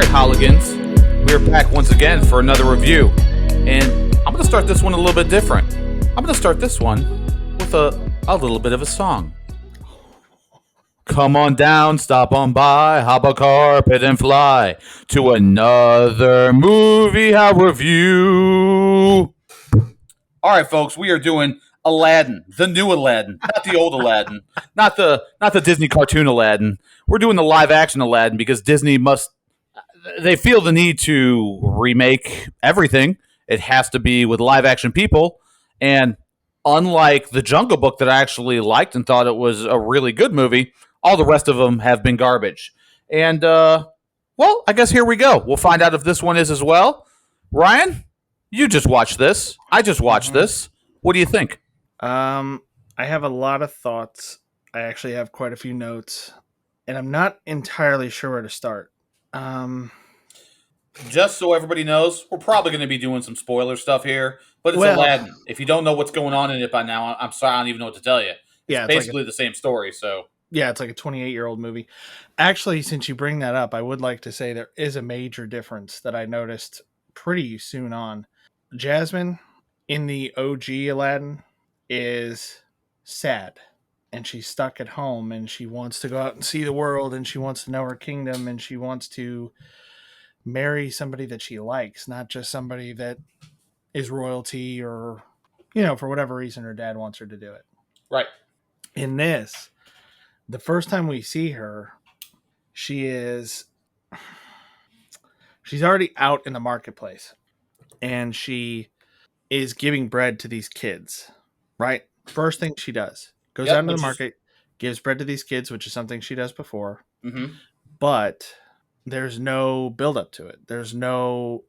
Hooligans. We are back once again for another review. And I'm going to start this one a little bit different. I'm going to start this one with a little bit of a song. Come on down, stop on by, hop a carpet and fly to another movie Howl review. All right, folks, we are doing Aladdin, the new Aladdin, not the old Aladdin, not the Disney cartoon Aladdin. We're doing the live action Aladdin because Disney they feel the need to remake everything. It has to be with live action people. And unlike The Jungle Book that I actually liked and thought it was a really good movie, all the rest of them have been garbage. And, well, I guess here we go. We'll find out if this one is as well. Ryan, you just watched this. I just watched this. What do you think? I have a lot of thoughts. I actually have quite a few notes, and I'm not entirely sure where to start. Just so everybody knows, we're probably going to be doing some spoiler stuff here, but it's Aladdin. If you don't know what's going on in it by now, I'm sorry, I don't even know what to tell you. It's basically the same story, so... Yeah, it's like a 28-year-old movie. Actually, since you bring that up, I would like to say there is a major difference that I noticed pretty soon on. Jasmine, in the OG Aladdin, is sad. And she's stuck at home, and she wants to go out and see the world, and she wants to know her kingdom, and she wants to marry somebody that she likes, not just somebody that is royalty or, for whatever reason her dad wants her to do it. Right. In this... the first time we see her, she's already out in the marketplace, and she is giving bread to these kids, right? First thing she does, goes out into the market, gives bread to these kids, which is something she does before. Mm-hmm. But there's no build up to it. There's no,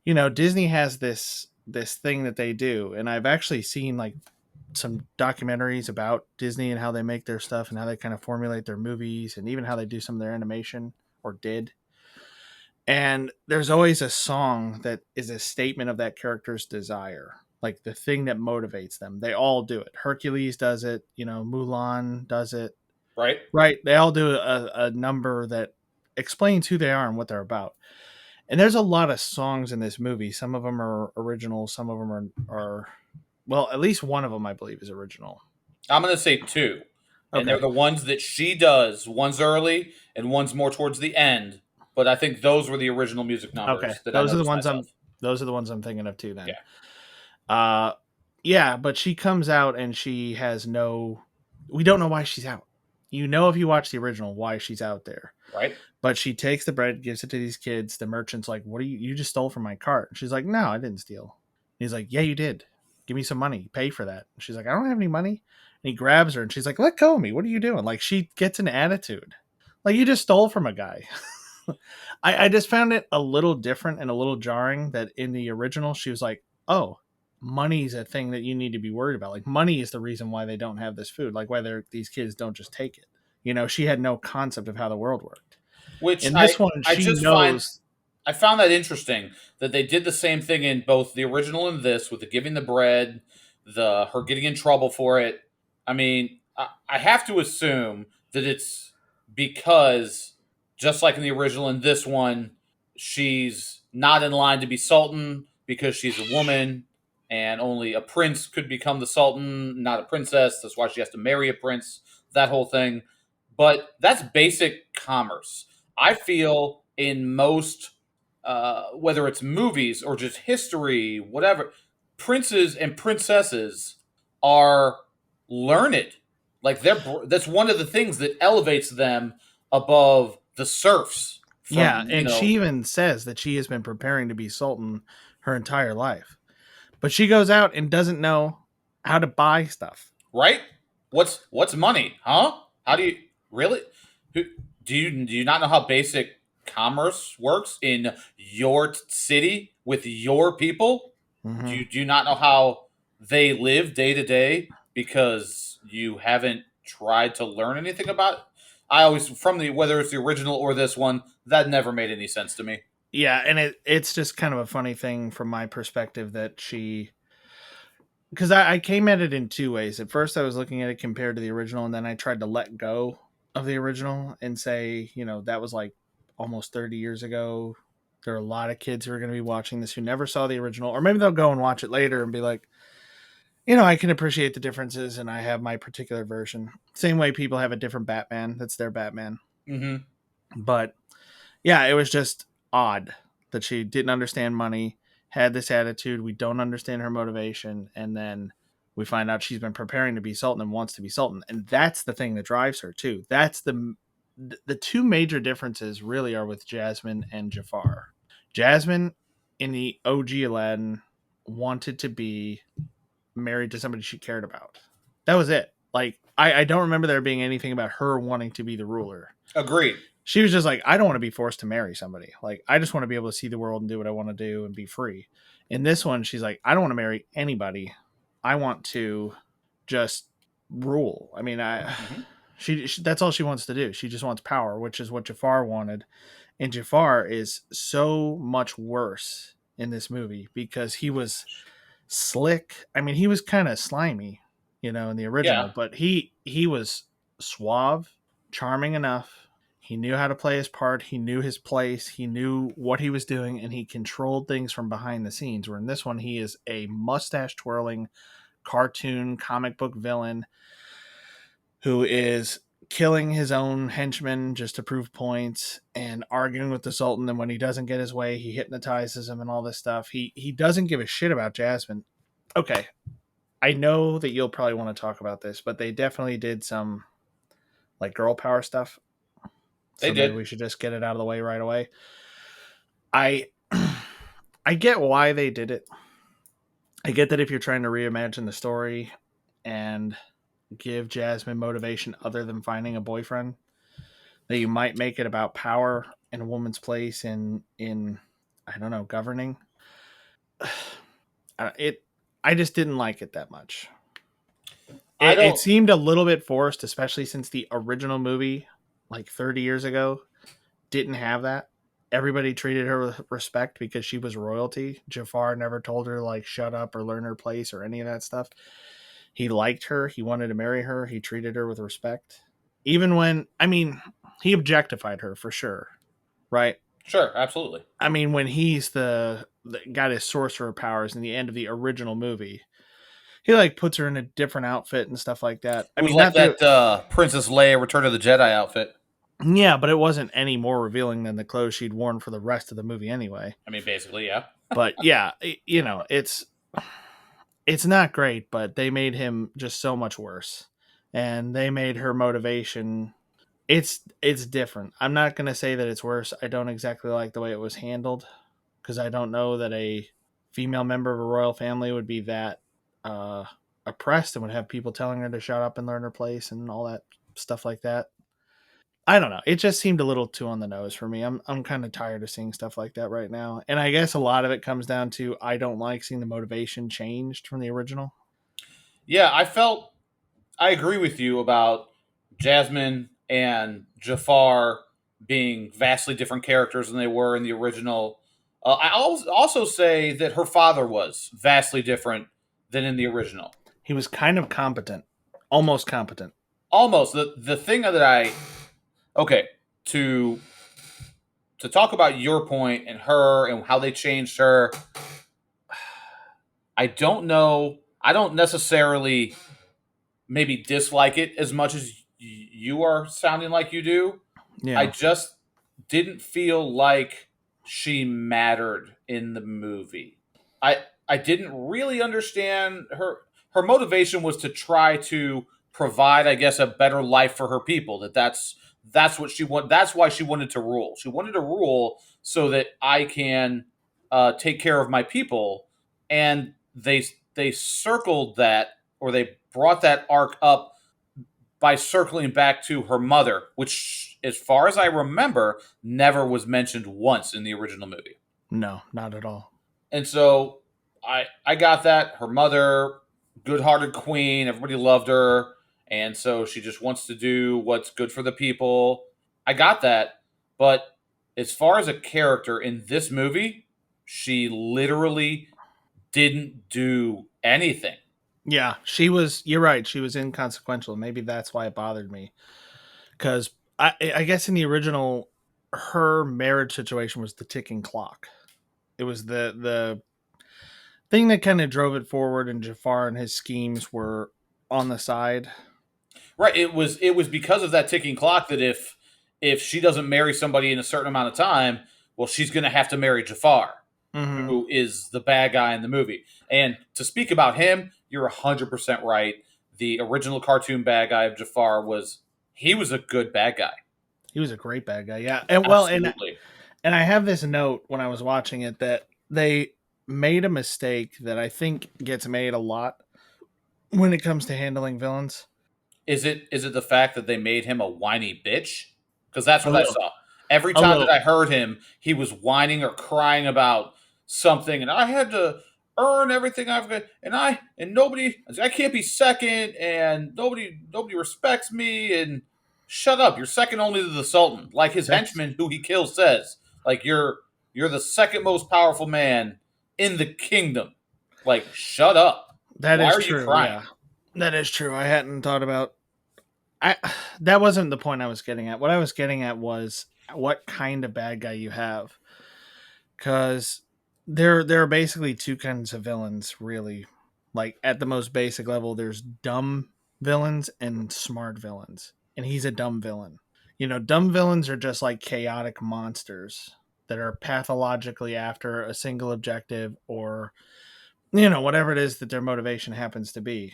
Disney has this thing that they do, and I've actually seen like some documentaries about Disney and how they make their stuff and how they kind of formulate their movies and even how they do some of their animation or did. And there's always a song that is a statement of that character's desire, like the thing that motivates them. They all do it. Hercules does it, Mulan does it. Right. They all do a number that explains who they are and what they're about. And there's a lot of songs in this movie. Some of them are original. Some of them are well, at least one of them, I believe, is original. I'm going to say two. Okay. And they're the ones that she does. One's early and one's more towards the end. But I think those were the original music numbers. Okay. Those are the ones I'm thinking of too then. Yeah. But she comes out and she has we don't know why she's out. If you watch the original, why she's out there. Right. But she takes the bread, gives it to these kids. The merchant's like, "What you just stole from my cart." And she's like, "No, I didn't steal." And he's like, "Yeah, you did. Give me some money. Pay for that." And she's like, "I don't have any money." And he grabs her and she's like, "Let go of me. What are you doing?" Like, she gets an attitude. Like, you just stole from a guy. I just found it a little different and a little jarring that in the original, she was like, "Oh, money's a thing that you need to be worried about. Like, money is the reason why they don't have this food. Like, why these kids don't just take it." She had no concept of how the world worked. Which in this one, she knows. I found that interesting that they did the same thing in both the original and this with the giving the bread, her getting in trouble for it. I mean, I have to assume that it's because, just like in the original and this one, she's not in line to be Sultan because she's a woman and only a prince could become the Sultan, not a princess. That's why she has to marry a prince, that whole thing. But that's basic commerce. I feel in most... whether it's movies or just history, whatever, princes and princesses are learned. Like, that's one of the things that elevates them above the serfs. She even says that she has been preparing to be Sultan her entire life. But she goes out and doesn't know how to buy stuff. Right? What's money? Huh? How do you... Really? Do you not know how basic commerce works in your city with your people? Mm-hmm. Do you not know how they live day to day because you haven't tried to learn anything about it? I always, whether it's the original or this one, that never made any sense to me. Yeah, and it's just kind of a funny thing from my perspective that because I came at it in two ways. At first, I was looking at it compared to the original, and then I tried to let go of the original and say, that was like almost 30 years ago. There are a lot of kids who are going to be watching this who never saw the original, or maybe they'll go and watch it later and be like, I can appreciate the differences and I have my particular version. Same way people have a different Batman. That's their Batman. Mm-hmm. But yeah, it was just odd that she didn't understand money, had this attitude. We don't understand her motivation. And then we find out she's been preparing to be Sultan and wants to be Sultan. And that's the thing that drives her too. That's the two major differences really are with Jasmine and Jafar. Jasmine in the OG Aladdin wanted to be married to somebody she cared about. That was it. Like, I don't remember there being anything about her wanting to be the ruler. Agreed. She was just like, I don't want to be forced to marry somebody. Like, I just want to be able to see the world and do what I want to do and be free. In this one, she's like, I don't want to marry anybody. I want to just rule. I mean, she that's all she wants to do. She just wants power, which is what Jafar wanted. And Jafar is so much worse in this movie because he was slick. I mean, he was kind of slimy, in the original, Yeah. but he was suave, charming enough. He knew how to play his part. He knew his place. He knew what he was doing, and he controlled things from behind the scenes. Where in this one, he is a mustache twirling cartoon comic book villain who is killing his own henchmen just to prove points and arguing with the Sultan. And when he doesn't get his way, he hypnotizes him and all this stuff. He doesn't give a shit about Jasmine. Okay, I know that you'll probably want to talk about this, but they definitely did some like girl power stuff. They So did. maybe we should just get it out of the way right away. I I get why they did it. I get that if you're trying to reimagine the story and give Jasmine motivation other than finding a boyfriend, that you might make it about power and a woman's place in I don't know, governing. I just didn't like it that much. I It don't. seemed a little bit forced, especially since the original movie, like 30 years ago, didn't have that. Everybody treated her with respect because she was royalty. Jafar never told her like shut up or learn her place or any of that stuff. He liked her. He wanted to marry her. He treated her with respect. Even when, I mean, he objectified her for sure, right? Sure, absolutely. I mean, when he's the got his sorcerer powers in the end of the original movie, he like puts her in a different outfit and stuff like that. I It was mean, like not that, that Princess Leia Return of the Jedi outfit. yeah, but it wasn't any more revealing than the clothes she'd worn for the rest of the movie anyway. I mean, basically, yeah. But yeah, it's not great, but they made him just so much worse, and they made her motivation. It's different. I'm not gonna say that it's worse. I don't exactly like the way it was handled because I don't know that a female member of a royal family would be that uh, oppressed and would have people telling her to shut up and learn her place and all that stuff like that. I don't know. It just seemed a little too on the nose for me. I'm kind of tired of seeing stuff like that right now. And I guess a lot of it comes down to I don't like seeing the motivation changed from the original. Yeah, I agree with you about Jasmine and Jafar being vastly different characters than they were in the original. Also say that her father was vastly different than in the original. He was kind of competent, almost competent. Almost the thing that I okay to talk about your point and her and how they changed her. I don't know. I don't necessarily maybe dislike it as much as you are sounding like you do. I Yeah. just didn't feel like she mattered in the movie. I didn't really understand her motivation was to try to provide, I guess, a better life for her people. That's what she want. That's why she wanted to rule. She wanted to rule so that I can take care of my people. And they circled that, or they brought that arc up by circling back to her mother, which, as far as I remember, never was mentioned once in the original movie. No, not at all. And so I got that. Her mother, good hearted queen, everybody loved her. And so she just wants to do what's good for the people. I got that. But as far as a character in this movie, she literally didn't do anything. Yeah, you're right. She was inconsequential. Maybe that's why it bothered me. Because I guess in the original, her marriage situation was the ticking clock. It was the thing that kind of drove it forward, and Jafar and his schemes were on the side. Right. It was because of that ticking clock that if she doesn't marry somebody in a certain amount of time, well, she's going to have to marry Jafar, Mm-hmm. who is the bad guy in the movie. And to speak about him, you're 100% right. The original cartoon bad guy of Jafar he was a good bad guy. He was a great bad guy, yeah. And well, Absolutely. and I have this note when I was watching it that they made a mistake that I think gets made a lot when it comes to handling villains. Is it the fact that they made him a whiny bitch? Because that's A what I little, saw. Every a time that little. I heard him, he was whining or crying about something, and I had to earn everything I've got, and nobody, I can't be second, and nobody respects me, and shut up, you're second only to the Sultan, like his That's henchman who he kills says, like you're the second most powerful man in the kingdom, like shut up, that why is are you true. crying? Yeah, that is true. I hadn't thought about. I that wasn't the point I was getting at. What I was getting at was what kind of bad guy you have, because there are basically two kinds of villains, really. Like at the most basic level, there's dumb villains and smart villains, and he's a dumb villain. Dumb villains are just like chaotic monsters that are pathologically after a single objective, or whatever it is that their motivation happens to be.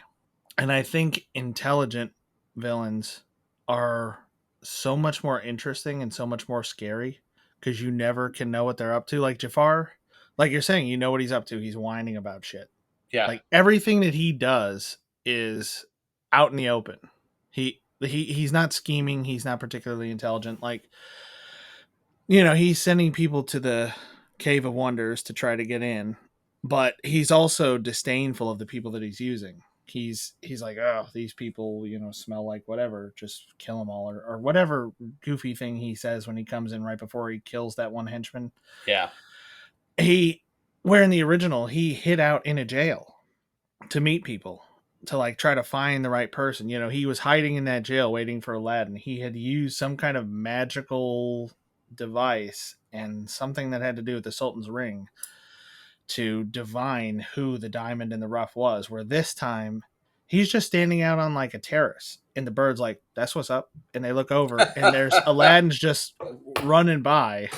And I think intelligent villains are so much more interesting and so much more scary because you never can know what they're up to. Like Jafar, like you're saying, you know what he's up to. He's whining about shit. Yeah. Like everything that he does is out in the open. He's not scheming. He's not particularly intelligent. Like, he's sending people to the Cave of Wonders to try to get in, but he's also disdainful of the people that he's using. He's like, oh, these people, smell like whatever, just kill them all, or whatever goofy thing he says when he comes in right before he kills that one henchman. Yeah. He, where in the original, he hid out in a jail to meet people, to like try to find the right person. He was hiding in that jail waiting for Aladdin. He had used some kind of magical device and something that had to do with the Sultan's ring to divine who the diamond in the rough was, where this time he's just standing out on like a terrace and the bird's like, that's what's up, and they look over and there's Aladdin's just running by.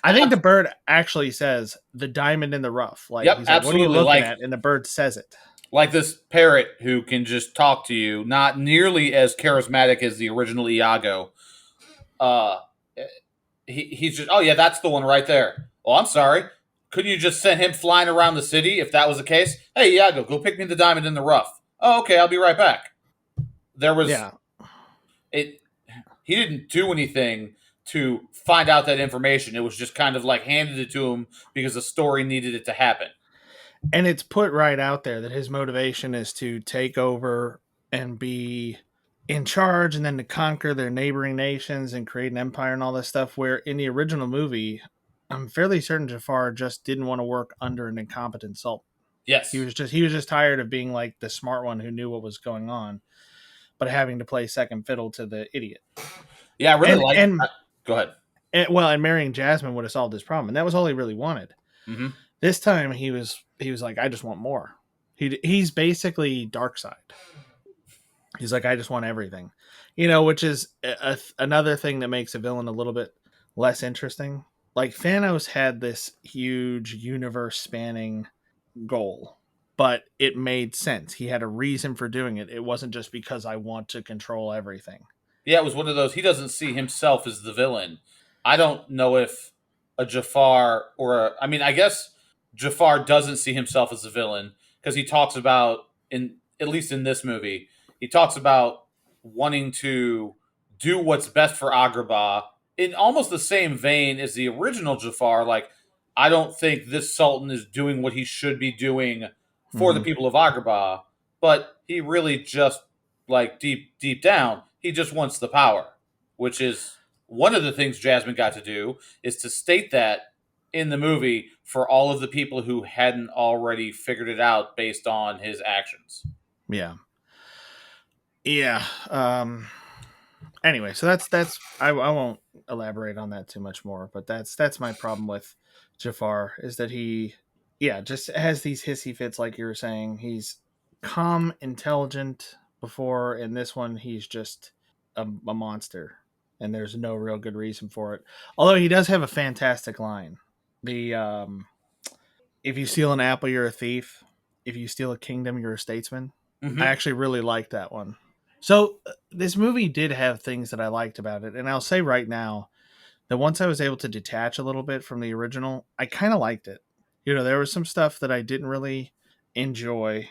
I think the bird actually says the diamond in the rough. Like Yep, he's like, what are you absolutely. looking at? And the bird says it. Like this parrot who can just talk to you, not nearly as charismatic as the original Iago. Uh, he's just, oh yeah, that's the one right there. Oh, I'm sorry. Couldn't you just send him flying around the city if that was the case? Hey, Iago, go pick me the diamond in the rough. Oh, okay, I'll be right back. There was Yeah. it. He didn't do anything to find out that information. It was just kind of like handed it to him because the story needed it to happen. And it's put right out there that his motivation is to take over and be in charge, and then to conquer their neighboring nations and create an empire and all this stuff. Where in the original movie, I'm fairly certain Jafar just didn't want to work under an incompetent sultan. He Yes. was just he was just tired of being like the smart one who knew what was going on, but having to play second fiddle to the idiot. Yeah, I really And like. and, Go ahead. and marrying Jasmine would have solved his problem, and that was all he really wanted. Mm-hmm. This time he was like, I just want more. He's basically dark side. He's like, I just want everything, which is another thing that makes a villain a little bit less interesting. Like Thanos had this huge universe spanning goal, but it made sense. He had a reason for doing it. It wasn't just because I want to control everything. Yeah, it was one of those. He doesn't see himself as the villain. I don't know if a Jafar I mean, I guess Jafar doesn't see himself as the villain because he talks about in at least in this movie, he talks about wanting to do what's best for Agrabah in almost the same vein as the original Jafar. Like, I don't think this Sultan is doing what he should be doing for the Mm-hmm. people of Agrabah, but he really just like deep down, he just wants the power, which is one of the things Jasmine got to do is to state that in the movie for all of the people who hadn't already figured it out based on his actions. Yeah. Yeah. Anyway, so that's I won't elaborate on that too much more, but that's my problem with Jafar is that he, yeah, just has these hissy fits like you were saying. He's calm, intelligent before, in this one he's just a monster, and there's no real good reason for it. Although he does have a fantastic line, the if you steal an apple, you're a thief. If you steal a kingdom, you're a statesman. I Mm-hmm. actually really liked that one. So this movie did have things that I liked about it, and I'll say right now that once I was able to detach a little bit from the original, I kind of liked it. You know, there was some stuff that I didn't really enjoy.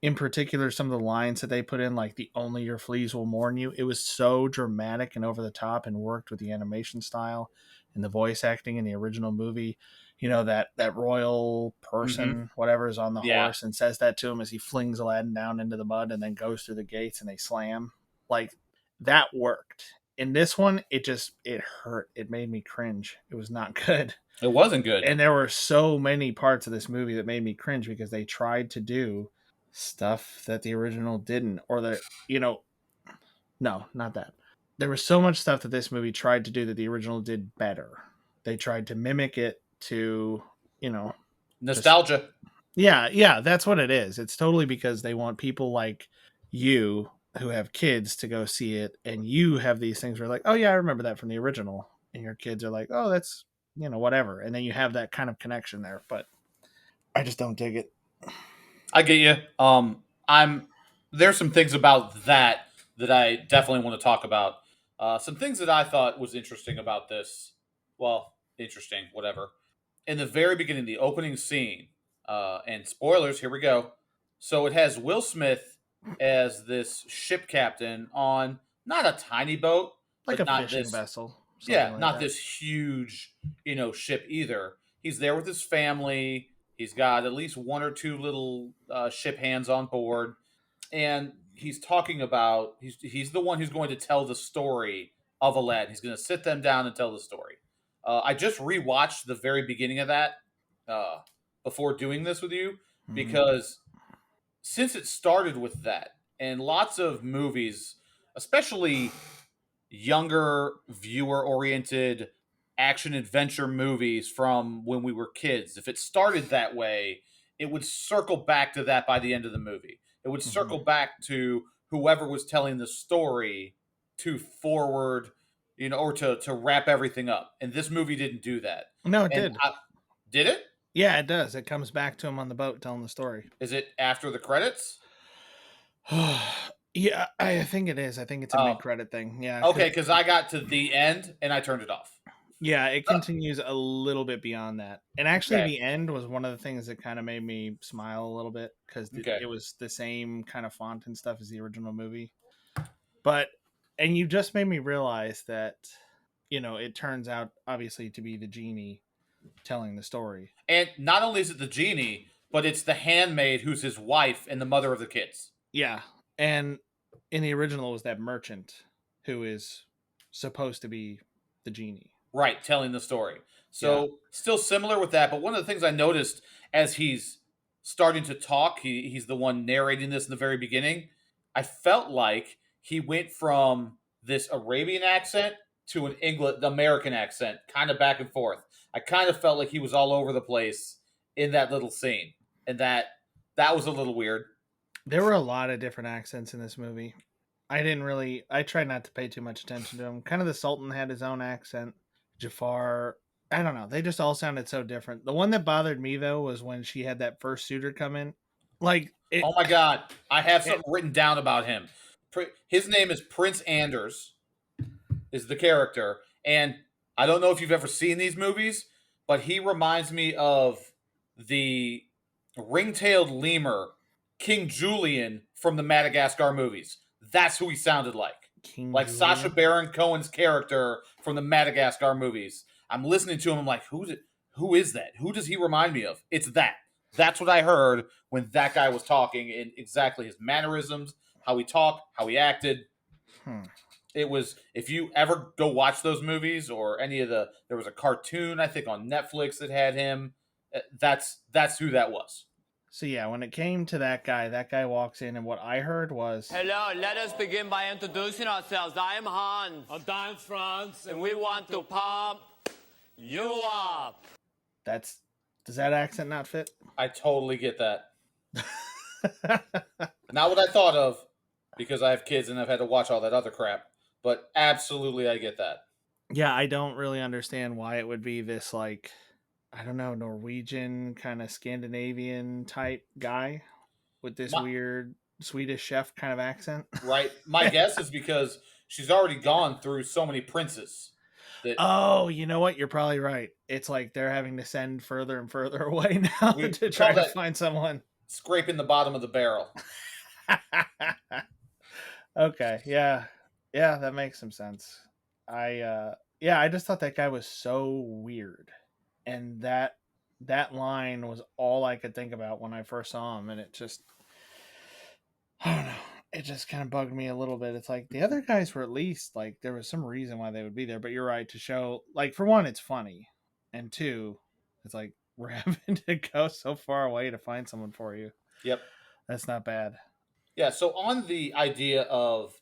In particular, some of the lines that they put in, like the "only your fleas will mourn you." It was so dramatic and over the top, and worked with the animation style and the voice acting in the original movie. You know that royal Mm-hmm. person, whatever, is on the Yeah. horse and says that to him as he flings Aladdin down into the mud and then goes through the gates and they slam. Like that worked. In this one, it hurt. It made me cringe. It was not good. It wasn't good. And there were so many parts of this movie that made me cringe because they tried to do stuff that the original didn't, or the you know, no, not that. There was so much stuff that this movie tried to do that the original did better. They tried to mimic it to, you know, just Nostalgia. yeah, yeah, that's what it is. It's totally because they want people like you who have kids to go see it, and you have these things where like, oh yeah, I remember that from the original, and your kids are like, oh, that's whatever, and then you have that kind of connection there. But I just don't dig it. I get you. I'm there's some things about that I definitely want to talk about. Some things that I thought was interesting about this. Well, interesting, whatever. In the very beginning, the opening scene, and spoilers. Here we go. So it has Will Smith as this ship captain on not a tiny boat, Like but a not fishing this. vessel, something Yeah, like not that. this huge, ship either. He's there with his family. He's got at least one or two little ship hands on board, and he's talking about he's the one who's going to tell the story of Aladdin. He's going to sit them down and tell the story. I just rewatched the very beginning of that uh, before doing this with you Hmm. because since it started with that, and lots of movies, especially younger viewer oriented action adventure movies from when we were kids, if it started that way, it would circle back to that by the end of the movie. It would Hmm. circle back to whoever was telling the story to forward, or to wrap everything up. And this movie didn't do that. No, it And did. did it? Yeah, it does. It comes back to him on the boat telling the story. Is it after the credits? Yeah, I think it is. I think it's a Oh, mid-credit thing. Yeah, because okay. Because I got to the end and I turned it off. yeah, it Uh, continues a little bit beyond that. And actually, okay. the end was one of the things that kind of made me smile a little bit because Okay. it was the same kind of font and stuff as the original movie. But and you just made me realize that it turns out obviously to be the genie telling the story. And not only is it the genie, but it's the handmaid who's his wife and the mother of the kids. Yeah, and in the original it was that merchant who is supposed to be the genie. Right, telling the story. Yeah. So still similar with that, but one of the things I noticed as he's starting to talk, he's the one narrating this in the very beginning. I felt like he went from this Arabian accent to an English American accent, kind of back and forth. I kind of felt like he was all over the place in that little scene, and that was a little weird. There were a lot of different accents in this movie. I tried not to pay too much attention to them. Kind of the Sultan had his own accent. Jafar, I don't know. They just all sounded so different. The one that bothered me though was when she had that first suitor come in. Like it, Oh my god, I have it something written down about him. His name is Prince Anders, is the character, and I don't know if you've ever seen these movies, but he reminds me of the ring-tailed lemur, King Julian from the Madagascar movies. That's who he sounded King like Sacha Julian. Baron Cohen's character from the Madagascar movies. I'm listening to him. I'm like, who's it? Who is that? Who does he remind me of? It's that. That's what I heard when that guy was talking, and exactly his mannerisms, how he talked, how he acted. Hmm. It was, if you ever go watch those movies or any of there was a cartoon I think on Netflix that had him. That's who that was. So yeah, when it came to that guy walks in, and what I heard was, Hello, let us begin by introducing ourselves. I am Hans. I'm France, And we want to pump you up. "That's does that accent not fit?" I totally get that. Not what I thought of, because I have kids and I've had to watch all that other crap. But absolutely, I get that. Yeah, I don't really understand why it would be this, like, I don't know, Norwegian kind of Scandinavian type guy with this My, weird Swedish chef kind of accent. right? My guess is because she's already gone through so many princes that Oh, you know what? You're probably right. It's like they're having to send further and further away now we to call try to that find someone. scraping the bottom of the barrel. Okay, yeah. Yeah, that makes some sense. Yeah, I just thought that guy was so weird. And that line was all I could think about when I first saw him, and it just, I don't know. It just kind of bugged me a little bit. It's like the other guys were at least like there was some reason why they would be there, but you're right to show, like, for one, it's funny, and two, it's like we're having to go so far away to find someone for you. Yep. That's not bad. Yeah. So on the idea of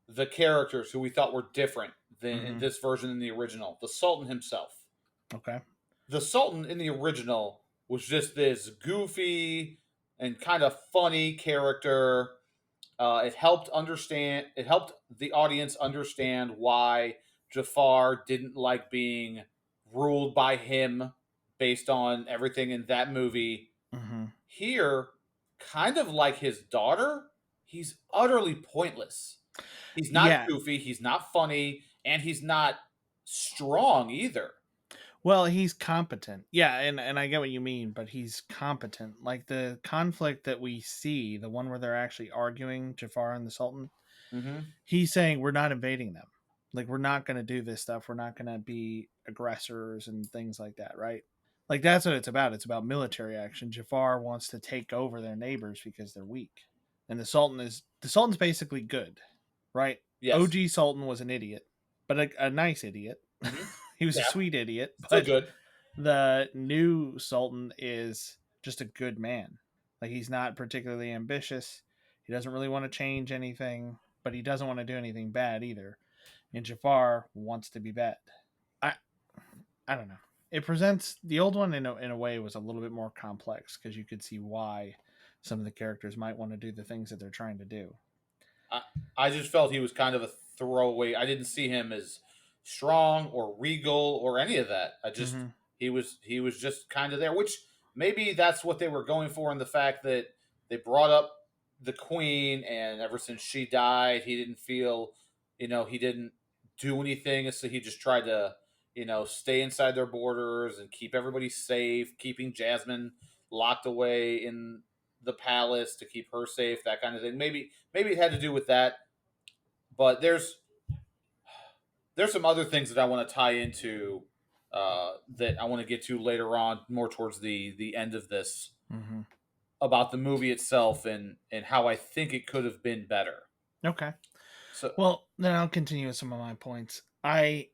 the characters who we thought were different than in Mhm. this version than the original, the Sultan himself. Okay. The Sultan in the original was just this goofy and kind of funny character. It helped understand. It helped the audience understand why Jafar didn't like being ruled by him, based on everything in that movie. Mm-hmm. Here, kind of like his daughter, he's utterly pointless. He's not Yeah. goofy. He's not funny, and he's not strong either. Well, he's competent. Yeah, and I get what you mean, but he's competent. Like the conflict that we see, the one where they're actually arguing, Jafar and the Sultan, Mm-hmm. he's saying we're not invading them. Like we're not going to do this stuff. We're not going to be aggressors and things like that, right? Like that's what it's about. It's about military action. Jafar wants to take over their neighbors because they're weak. And the Sultan's basically good, right? Yes. OG Sultan was an idiot, but a nice idiot. Mm-hmm. He was Yeah. a sweet idiot, Still but good. the new Sultan is just a good man. Like he's not particularly ambitious. He doesn't really want to change anything, but he doesn't want to do anything bad either. And Jafar wants to be bad. I I don't know. It presents the old one in a way was a little bit more complex because you could see why some of the characters might want to do the things that they're trying to do. I just felt he was kind of a throwaway. I didn't see him as strong or regal or any of that. I just Mm-hmm. he was just kind of there, which maybe that's what they were going for in the fact that they brought up the queen, and ever since she died, he didn't feel, he didn't do anything, so he just tried to, stay inside their borders and keep everybody safe, keeping Jasmine locked away in the palace to keep her safe, that kind of thing. Maybe it had to do with that, but there's some other things that I want to tie into, that I want to get to later on, more towards the end of this, Mm-hmm. about the movie itself and how I think it could have been better. Okay. So Well, then I'll continue with some of my points. I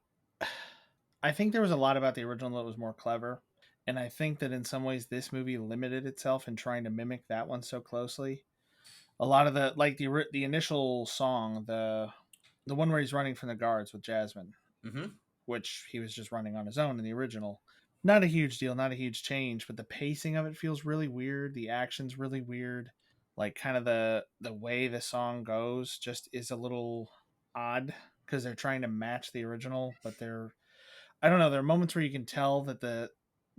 think there was a lot about the original that was more clever, and I think that in some ways this movie limited itself in trying to mimic that one so closely. A lot of the initial song, the one where he's running from the guards with Jasmine, mm-hmm. which he was just running on his own in the original. Not a huge deal, not a huge change, but the pacing of it feels really weird. The action's really weird. Like kind of the way the song goes just is a little odd because they're trying to match the original, but I don't know, there are moments where you can tell that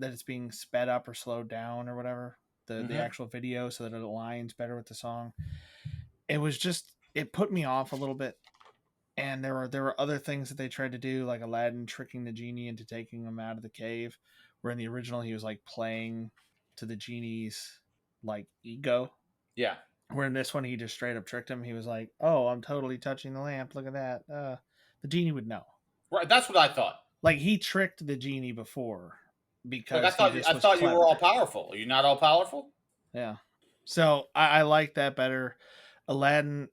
it's being sped up or slowed down or whatever. The actual video so that it aligns better with the song. It was just it put me off a little bit. And there were other things that they tried to do, like Aladdin tricking the genie into taking him out of the cave, where in the original he was like playing to the genie's like ego. Yeah. Where in this one he just straight up tricked him. He was like, "Oh, I'm totally touching the lamp. Look at that." The genie would know. Right. That's what I thought. Like he tricked the genie before because Like I thought you were all powerful. Are you not all powerful? Yeah. So I like that better. Aladdin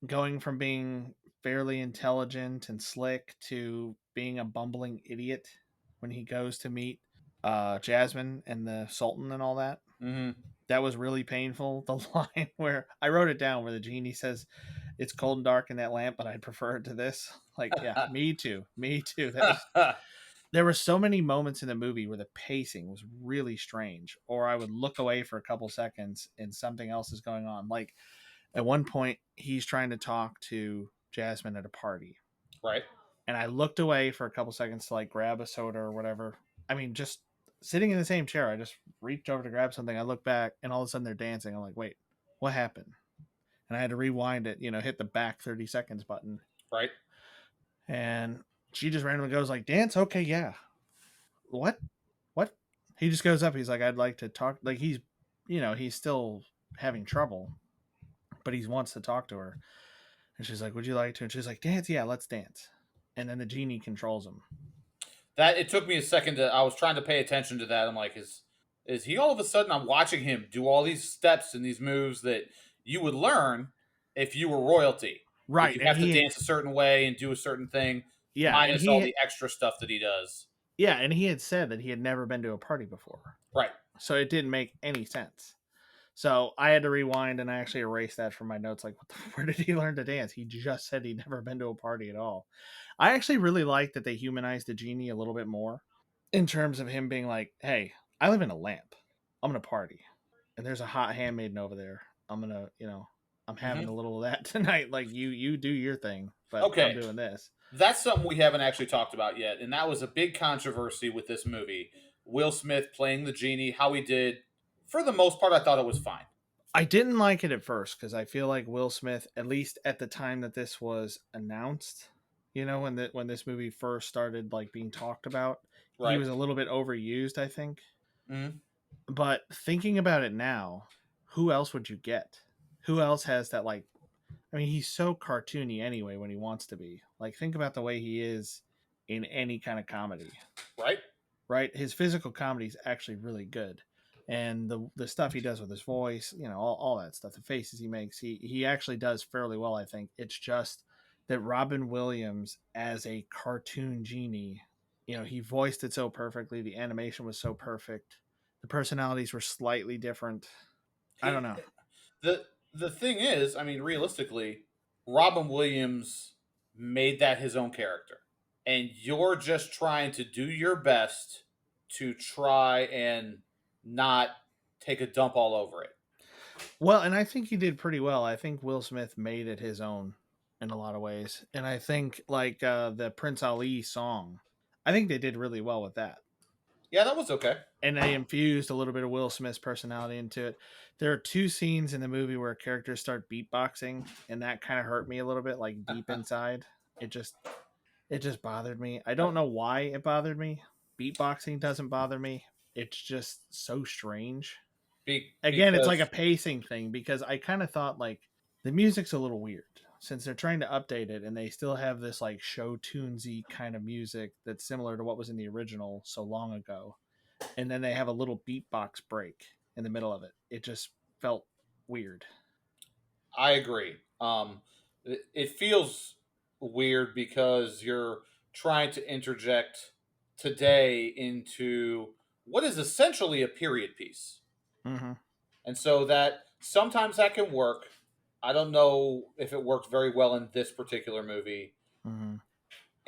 going from being fairly intelligent and slick to being a bumbling idiot when he goes to meet Jasmine and the Sultan and all that. Mm-hmm. That was really painful. The line where I wrote it down, where the genie says, "It's cold and dark in that lamp, but I'd prefer it to this." Like, yeah, me too, me too. That was. There were so many moments in the movie where the pacing was really strange, or I would look away for a couple seconds and something else is going on. Like at one point, he's trying to talk to Jasmine at a party, Right. and I looked away for a couple seconds to like grab a soda or whatever. I mean, just sitting in the same chair, I just reached over to grab something. I look back, and all of a sudden they're dancing. I'm like, wait, what happened? And I had to rewind it, hit the back 30 seconds button. Right. And she just randomly goes like, dance? Okay, yeah. What? What? He just goes up. He's like, I'd like to talk. Like he's still having trouble, but he wants to talk to her. And she's like, would you like to? And she's like, dance? Yeah, let's dance. And then the genie controls him. That it took me a second to. I was trying to pay attention to that. I'm like, is he all of a sudden? I'm watching him do all these steps and these moves that you would learn if you were royalty. Right. Like you And have to dance a certain way and do a certain thing, yeah, minus all the extra stuff that he does. Yeah, and he had said that he had never been to a party before. Right. So it didn't make any sense. So I had to rewind and I actually erased that from my notes. Like, where did he learn to dance? He just said he'd never been to a party at all. I actually really like that they humanized the genie a little bit more in terms of him being like, hey, I live in a lamp. I'm going to party. And there's a hot handmaiden over there. I'm going to, I'm having a little of that tonight. Like, you do your thing, but Okay. I'm doing this. That's something we haven't actually talked about yet. And that was a big controversy with this movie. Will Smith playing the genie, how he did. For the most part, I thought it was fine. I didn't like it at first because I feel like Will Smith, at least at the time that this was announced, when this movie first started like being talked about, Right. he was a little bit overused, I think. Mm-hmm. But thinking about it now, who else would you get? Who else has that like? I mean, he's so cartoony anyway when he wants to be. Like, think about the way he is in any kind of comedy. Right. Right. His physical comedy is actually really good. And the stuff he does with his voice, all that stuff, the faces he makes, he actually does fairly well, I think. It's just that Robin Williams as a cartoon genie, he voiced it so perfectly. The animation was so perfect. The personalities were slightly different. I don't know. The thing is, I mean, realistically, Robin Williams made that his own character. And you're just trying to do your best to try and not take a dump all over it. Well, and I think he did pretty well. I think Will Smith made it his own in a lot of ways. And I think like the Prince Ali song, I think they did really well with that. Yeah, that was okay. And they infused a little bit of Will Smith's personality into it. There are two scenes in the movie where characters start beatboxing, and that kind of hurt me a little bit, like deep inside. It just bothered me. I don't know why it bothered me. Beatboxing doesn't bother me. It's just so strange. Again, it's like a pacing thing because I kind of thought like the music's a little weird since they're trying to update it and they still have this like show tunesy kind of music that's similar to what was in the original so long ago. And then they have a little beatbox break in the middle of it. It just felt weird. I agree. It feels weird because you're trying to interject today into what is essentially a period piece. Mm-hmm. And so that sometimes that can work. I don't know if it worked very well in this particular movie. Mm-hmm.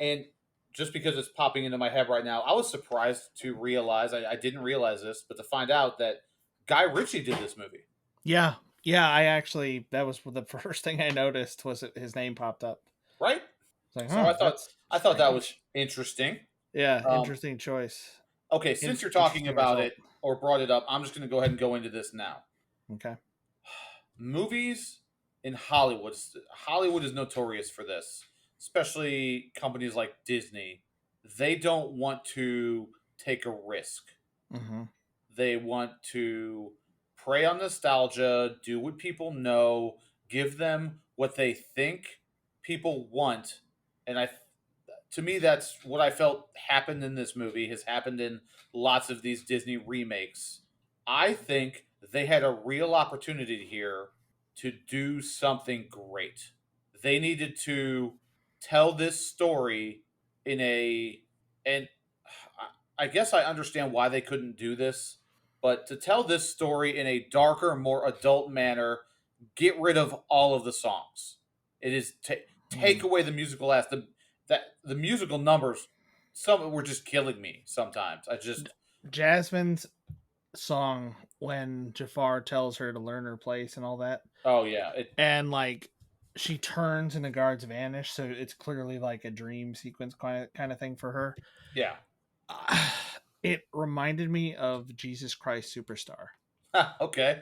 And just because it's popping into my head right now, I was surprised to realize, I didn't realize this, but to find out that Guy Ritchie did this movie. Yeah. Yeah, I actually, that was the first thing I noticed was his name popped up. Right? Like, so I thought that was interesting. Yeah, interesting choice. Okay, since you're talking about it or brought it up, I'm just going to go ahead and go into this now. Okay. Movies in Hollywood. Hollywood is notorious for this, especially companies like Disney. They don't want to take a risk. Mm-hmm. They want to prey on nostalgia, do what people know, give them what they think people want. And to me, that's what I felt happened in this movie, has happened in lots of these Disney remakes. I think they had a real opportunity here to do something great. They needed to tell this story and I guess I understand why they couldn't do this But to tell this story in a darker, more adult manner, get rid of all of the songs. It is take away the musical aspect. The musical numbers, some were just killing me sometimes. I just Jasmine's song when Jafar tells her to learn her place and all that, oh yeah, and like she turns and the guards vanish, so it's clearly like a dream sequence kind of thing for her. yeah. It reminded me of Jesus Christ Superstar. Okay.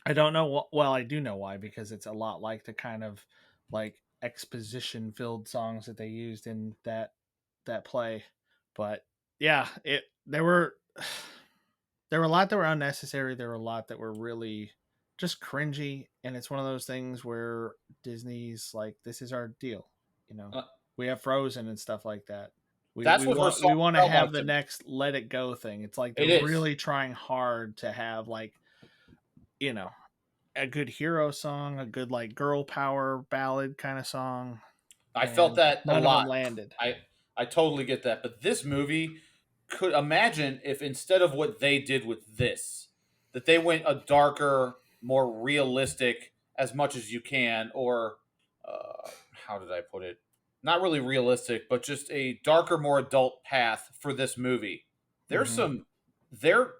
I don't know. Well, I do know why, because it's a lot like the kind of like exposition filled songs that they used in that play. But yeah, it there were a lot that were unnecessary. There were a lot that were really just cringy, and it's one of those things where Disney's like, this is our deal. You know, Uh, we have Frozen and stuff like that. We that's we what her want song we want to felt have like the to me. next Let It Go thing. It's like they're It is. really trying hard to have like, you know, a good hero song, a good like girl power ballad kind of song, I felt and that a none of them lot. landed. I I totally get that. But this movie could imagine if instead of what they did with this, that they went a darker, more realistic as much as you can, or how did I put it? Not really realistic, but just a darker, more adult path for this movie. There's Mm-hmm. there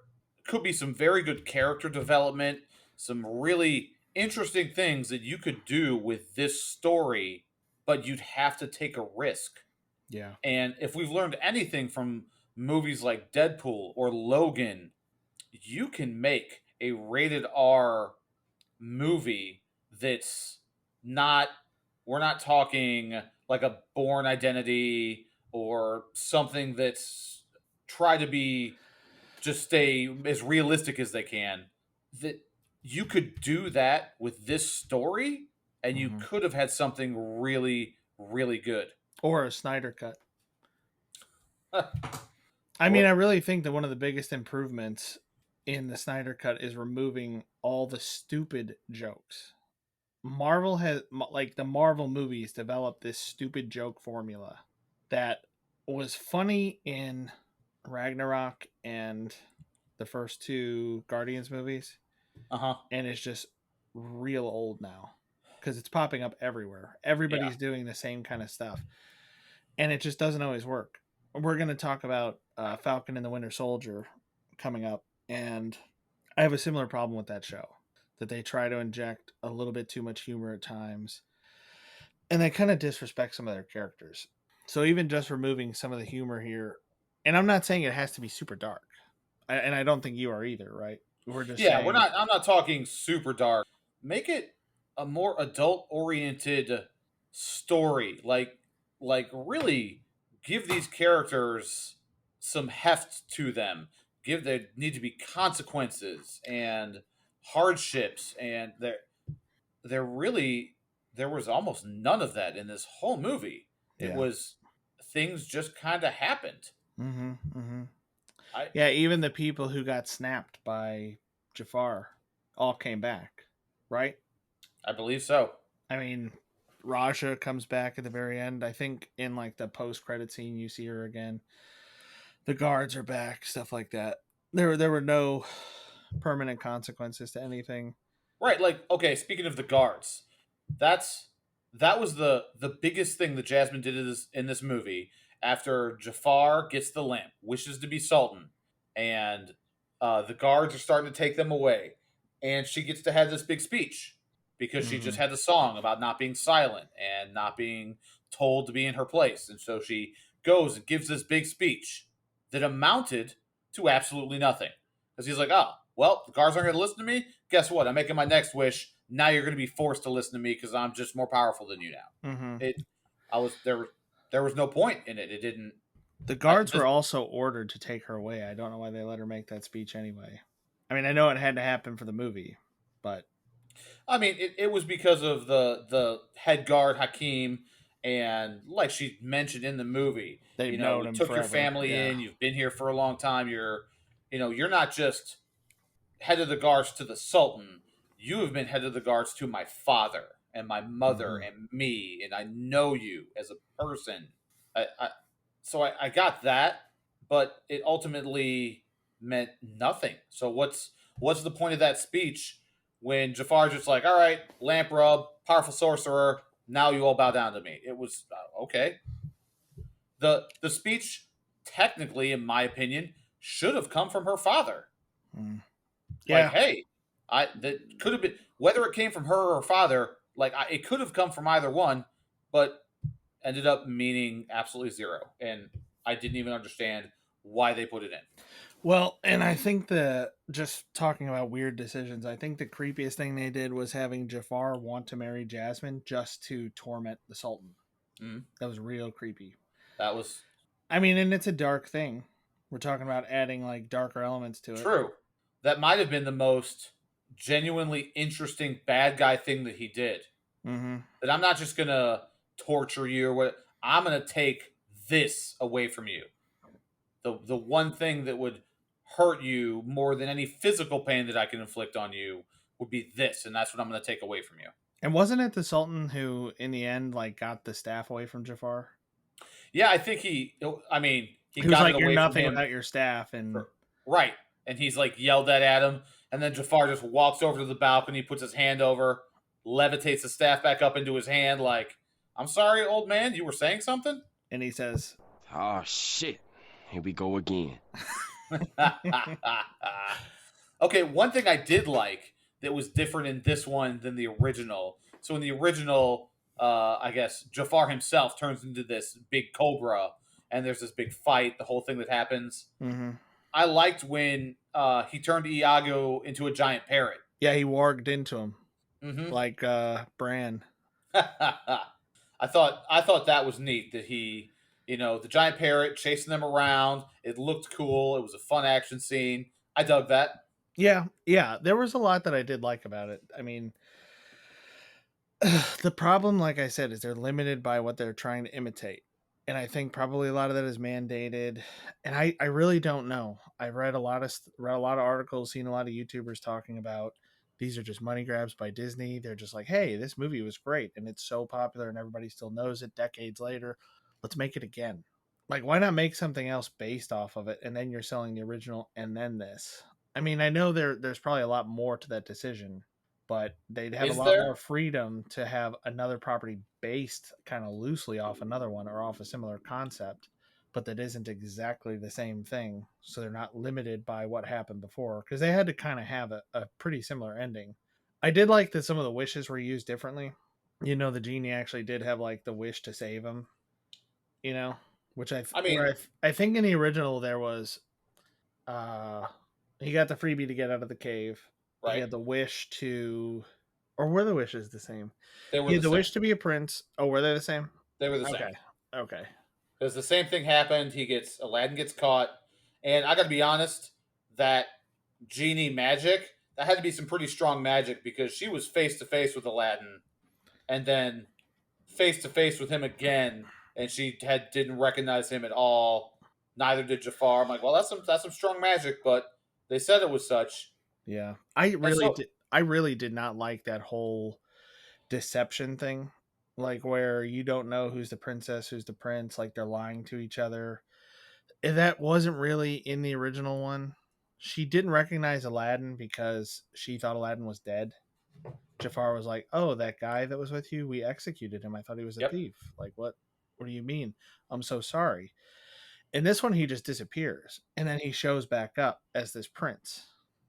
could be some very good character development, some really interesting things that you could do with this story, but you'd have to take a risk. Yeah. And if we've learned anything from movies like Deadpool or Logan, you can make a rated R movie that's not, we're not talking like a Born Identity or something that's try to be just stay as realistic as they can. That you could do that with this story and you Mm-hmm. could have had something really really good. Or a Snyder cut. I mean, Or I really think that one of the biggest improvements in the Snyder cut is removing all the stupid jokes. Marvel has, like, the Marvel movies developed this stupid joke formula that was funny in Ragnarok and the first two Guardians movies, uh-huh. and it's just real old now because it's popping up everywhere. Yeah. Everybody's doing the same kind of stuff, and it just doesn't always work. We're going to talk about Falcon and the Winter Soldier coming up, and I have a similar problem with that show, that they try to inject a little bit too much humor at times, and they kind of disrespect some of their characters. So even just removing some of the humor here, and I'm not saying it has to be super dark, and I don't think you are either, right? We're just Yeah, we're saying, not, I'm not talking super dark. Make it a more adult oriented story. Like really give these characters some heft to them. Give there need to be consequences and hardships, and there really there was almost none of that in this whole movie. It yeah, was things just kind of happened. mm-hmm, mm-hmm. I Yeah. Even the people who got snapped by Jafar all came back, right? I believe so. I mean, Raja comes back at the very end. I think in like the post credit scene, you see her again. The guards are back, stuff like that. There were no permanent consequences to anything. Right, like okay, speaking of the guards, that's that was the biggest thing that Jasmine did in this movie after Jafar gets the lamp, wishes to be Sultan, and the guards are starting to take them away, and she gets to have this big speech because she Mm-hmm. just had the song about not being silent and not being told to be in her place, and so she goes and gives this big speech that amounted to absolutely nothing because he's like, oh well, the guards aren't going to listen to me. Guess what? I'm making my next wish. Now you're going to be forced to listen to me because I'm just more powerful than you now. Mm-hmm. I was there. There was no point in it. It didn't. The guards This, were also ordered to take her away. I don't know why they let her make that speech anyway. I mean, I know it had to happen for the movie, but I mean, it was because of the head guard Hakim, and like she mentioned in the movie, they've you know, known we him took your forever. family Yeah. in. You've been here for a long time. You're not just head of the guards to the Sultan. You have been head of the guards to my father and my mother Mm-hmm. and me, and I know you as a person. So I got that, but it ultimately meant nothing. So what's the point of that speech when Jafar's just like, all right, lamp rub, powerful sorcerer, now you all bow down to me? It was okay. The speech, technically, in my opinion, should have come from her father. Yeah. Like, hey, that could have been whether it came from her or her father. Like, it could have come from either one, but ended up meaning absolutely zero, and I didn't even understand why they put it in. Well, and I think just talking about weird decisions, I think the creepiest thing they did was having Jafar want to marry Jasmine just to torment the Sultan. Mhm. That was real creepy. That was I mean, and it's a dark thing. We're talking about adding like darker elements to it. true. That might have been the most genuinely interesting bad guy thing that he did. Mm-hmm. That I'm not just gonna torture you or what. I'm gonna take this away from you. The one thing that would hurt you more than any physical pain that I can inflict on you would be this, and that's what I'm going to take away from you. And wasn't it the Sultan who, in the end, like got the staff away from Jafar? Yeah, I think he He got was like, it "You're away from nothing him. without your staff," and Right. And he's like yelled that at him, and then Jafar just walks over to the balcony, puts his hand over, levitates the staff back up into his hand, like, I'm sorry, old man, you were saying something? and he says, Oh shit. Here we go again. Okay, one thing I did like that was different in this one than the original. So in the original, I guess Jafar himself turns into this big cobra, and there's this big fight. The whole thing that happens. mm-hmm. I liked when he turned Iago into a giant parrot. "Yeah, he warged into him Mm-hmm. like Bran." I thought that was neat that he, the giant parrot chasing them around. It looked cool. It was a fun action scene. I dug that. Yeah, there was a lot that I did like about it. I mean, the problem, like I said, is they're limited by what they're trying to imitate. And I think probably a lot of that is mandated. And I really don't know. I've read a lot of articles, seen a lot of YouTubers talking about these are just money grabs by Disney. They're just like, hey, this movie was great and it's so popular and everybody still knows it decades later. Let's make it again. Like, why not make something else based off of it and then you're selling the original and then this? I mean, I know there's probably a lot more to that decision, but they'd have Is a lot there? more freedom to have another property based kind of loosely off another one or off a similar concept, but that isn't exactly the same thing. So they're not limited by what happened before because they had to kind of have a pretty similar ending. I did like that some of the wishes were used differently. The genie actually did have like the wish to save him, which I think in the original there was he got the freebie to get out of the cave. Right. He had the wish to, or were the wishes the same? They were He had the same. wish to be a prince. Oh, were they the same? They were the same. Okay. Because the same thing happened. Aladdin gets caught, and I got to be honest, that genie magic, that had to be some pretty strong magic because she was face to face with Aladdin, and then face to face with him again, and she didn't recognize him at all. Neither did Jafar. I'm like, well, that's some strong magic, but they said it was such. Yeah, I really did not like that whole deception thing, like where you don't know who's the princess, who's the prince, like they're lying to each other. And that wasn't really in the original one. She didn't recognize Aladdin because she thought Aladdin was dead. Jafar was like, "Oh, that guy that was with you, we executed him. I thought he was a thief." Like, what do you mean? I'm so sorry. In this one, he just disappears, and then he shows back up as this prince.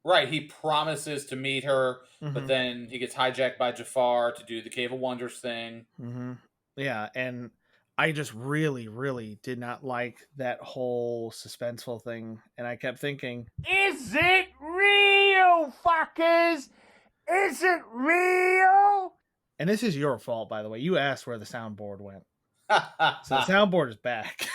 Right, he promises to meet her, but then he gets hijacked by Jafar to do the Cave of Wonders thing. Mm-hmm. Yeah, and I just really, really did not like that whole suspenseful thing, and I kept thinking, is it real, fuckers? Is it real? And this is your fault, by the way. You asked where the soundboard went. So the soundboard is back.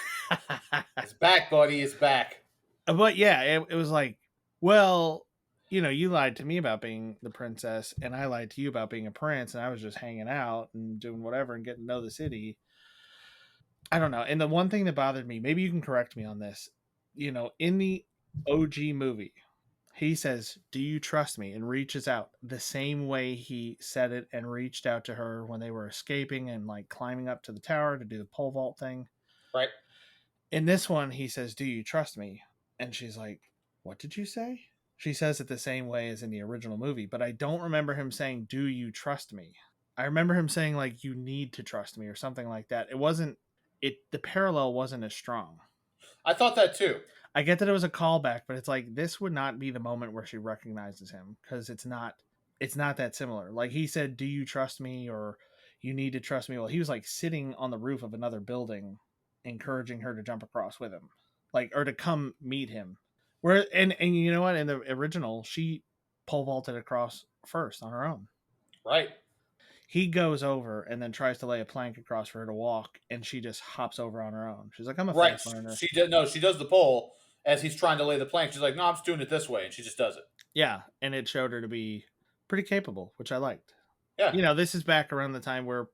It's back, buddy. It's back. But yeah, it was like, well, you lied to me about being the princess, and I lied to you about being a prince, and I was just hanging out and doing whatever and getting to know the city. I don't know. And the one thing that bothered me, maybe you can correct me on this, in the OG movie, he says, "Do you trust me?" and reaches out the same way he said it and reached out to her when they were escaping and like climbing up to the tower to do the pole vault thing. Right. In this one, he says, "Do you trust me?" And she's like, what did you say? She says it the same way as in the original movie, but I don't remember him saying, do you trust me? I remember him saying, like, you need to trust me or something like that. It wasn't, the parallel wasn't as strong. I thought that too. I get that it was a callback, but it's like, this would not be the moment where she recognizes him because it's not that similar. Like he said, do you trust me? Or you need to trust me. Well, he was like sitting on the roof of another building, encouraging her to jump across with him, like, or to come meet him. Where and you know what? In the original, she pole vaulted across first on her own. Right. He goes over and then tries to lay a plank across for her to walk, and she just hops over on her own. She's like, "I'm a Right. fast learner." She did no. She does the pole as he's trying to lay the plank. She's like, "No, I'm just doing it this way," and she just does it. Yeah, and it showed her to be pretty capable, which I liked. Yeah. You know, this is back around the time where,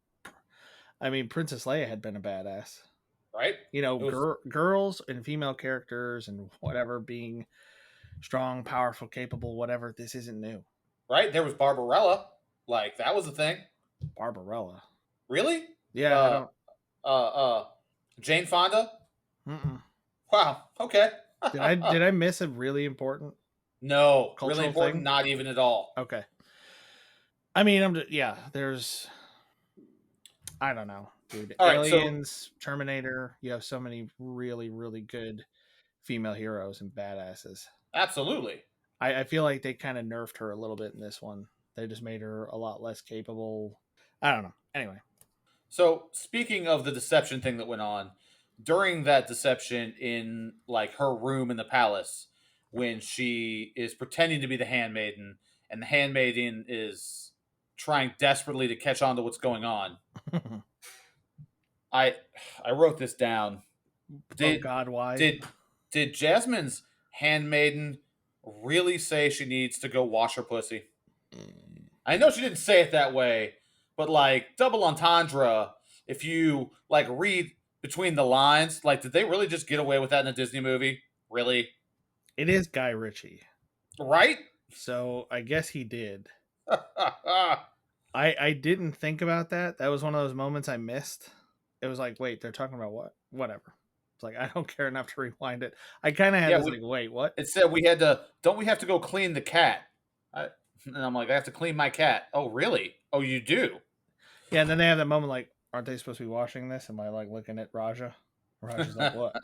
I mean, Princess Leia had been a badass. Right. You know, was- girls and female characters and whatever being strong, powerful, capable, whatever. This isn't new. Right. There was Barbarella. Like that was a thing. Barbarella. Really? Yeah, I don't. Jane Fonda. Mm-mm. Wow. Okay. Did I miss a really important? No, Cultural really important. thing? Not even at all. Okay. I mean, there's, I don't know, dude. All right, so- Aliens, Terminator. You have so many really, really good female heroes and badasses. Absolutely. I feel like they kind of nerfed her a little bit in this one. They just made her a lot less capable. I don't know. Anyway. So speaking of the deception thing that went on during that deception in like her room in the palace, when she is pretending to be the handmaiden, and the handmaiden is trying desperately to catch on to what's going on. I wrote this down. Oh God, why? Did Jasmine's handmaiden really say she needs to go wash her pussy? I know she didn't say it that way, but like double entendre, if you like read between the lines, like did they really just get away with that in a Disney movie? Really? It is Guy Ritchie, Right? so I guess he did. I didn't think about that. That was one of those moments I missed. It was like, wait, they're talking about what? Whatever. It's like I don't care enough to rewind it. I kind of had this like, wait, what? It said we had to. Don't we have to go clean the cat? And I'm like, I have to clean my cat. Oh, really? Oh, you do? Yeah, and then they have that moment like, aren't they supposed to be washing this? Am I like looking at Raja? Raja's like, what?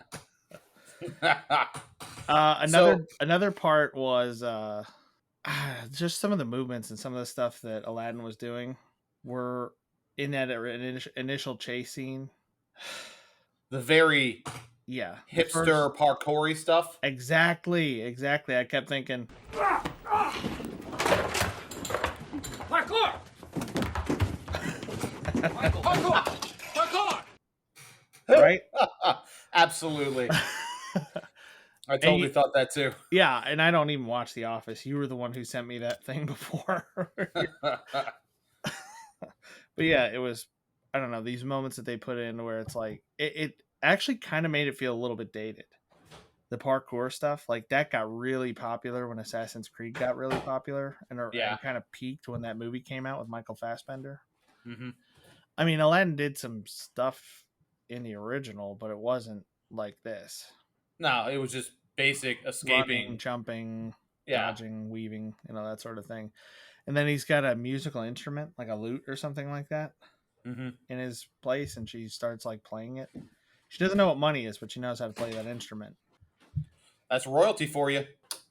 Another part was just some of the movements and some of the stuff that Aladdin was doing were in that initial chase scene. The very hipster parkour-y stuff. Exactly. I kept thinking, Parkour! Parkour! right? Absolutely. I totally thought that too. Yeah, and I don't even watch The Office. You were the one who sent me that thing before. But yeah, it was, I don't know, these moments that they put in where it's like, it actually kind of made it feel a little bit dated. The parkour stuff, like that got really popular when Assassin's Creed got really popular and kind of peaked when that movie came out with Michael Fassbender. Mm-hmm. I mean, Aladdin did some stuff in the original, but it wasn't like this. No, it was just basic escaping, running, jumping, dodging, weaving, that sort of thing. And then he's got a musical instrument, like a lute or something like that, in his place, and she starts like playing it. She doesn't know what money is, but she knows how to play that instrument. That's royalty for you.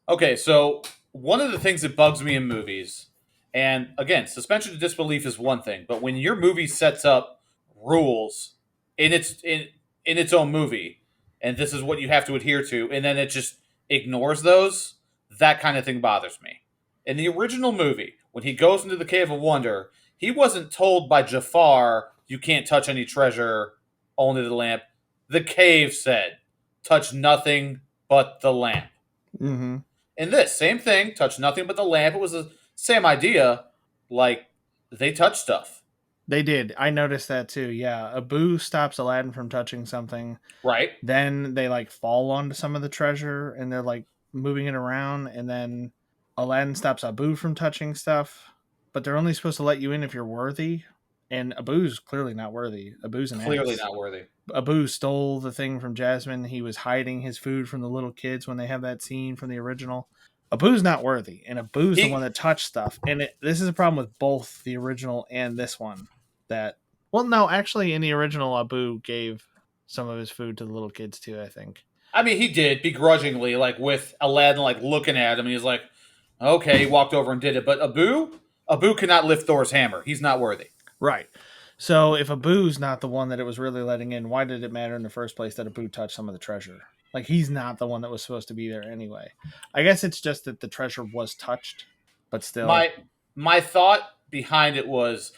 Okay, so one of the things that bugs me in movies, and again, suspension of disbelief is one thing, but when your movie sets up rules in its own movie, and this is what you have to adhere to, and then it just ignores those, that kind of thing bothers me. In the original movie, when he goes into the Cave of Wonder, he wasn't told by Jafar, you can't touch any treasure, only the lamp. The cave said, touch nothing but the lamp. Mm-hmm. In this, same thing, touch nothing but the lamp. It was the same idea, like, they touch stuff. They did. I noticed that too. Yeah, Abu stops Aladdin from touching something. Right. Then they like fall onto some of the treasure and they're like moving it around. And then Aladdin stops Abu from touching stuff. But they're only supposed to let you in if you're worthy. and Abu's clearly not worthy. Abu's an Clearly ass. not worthy. Abu stole the thing from Jasmine. He was hiding his food from the little kids when they have that scene from the original. Abu's not worthy, and Abu's the one that touched stuff. And this is a problem with both the original and this one. Well, no, actually, in the original, Abu gave some of his food to the little kids too, I think. I mean, he did begrudgingly, like with Aladdin, like looking at him, and he's like, "Okay," he walked over and did it. But Abu cannot lift Thor's hammer. He's not worthy. Right. So if Abu's not the one that it was really letting in, why did it matter in the first place that Abu touched some of the treasure? Like, he's not the one that was supposed to be there anyway. I guess it's just that the treasure was touched, but still. My thought behind it was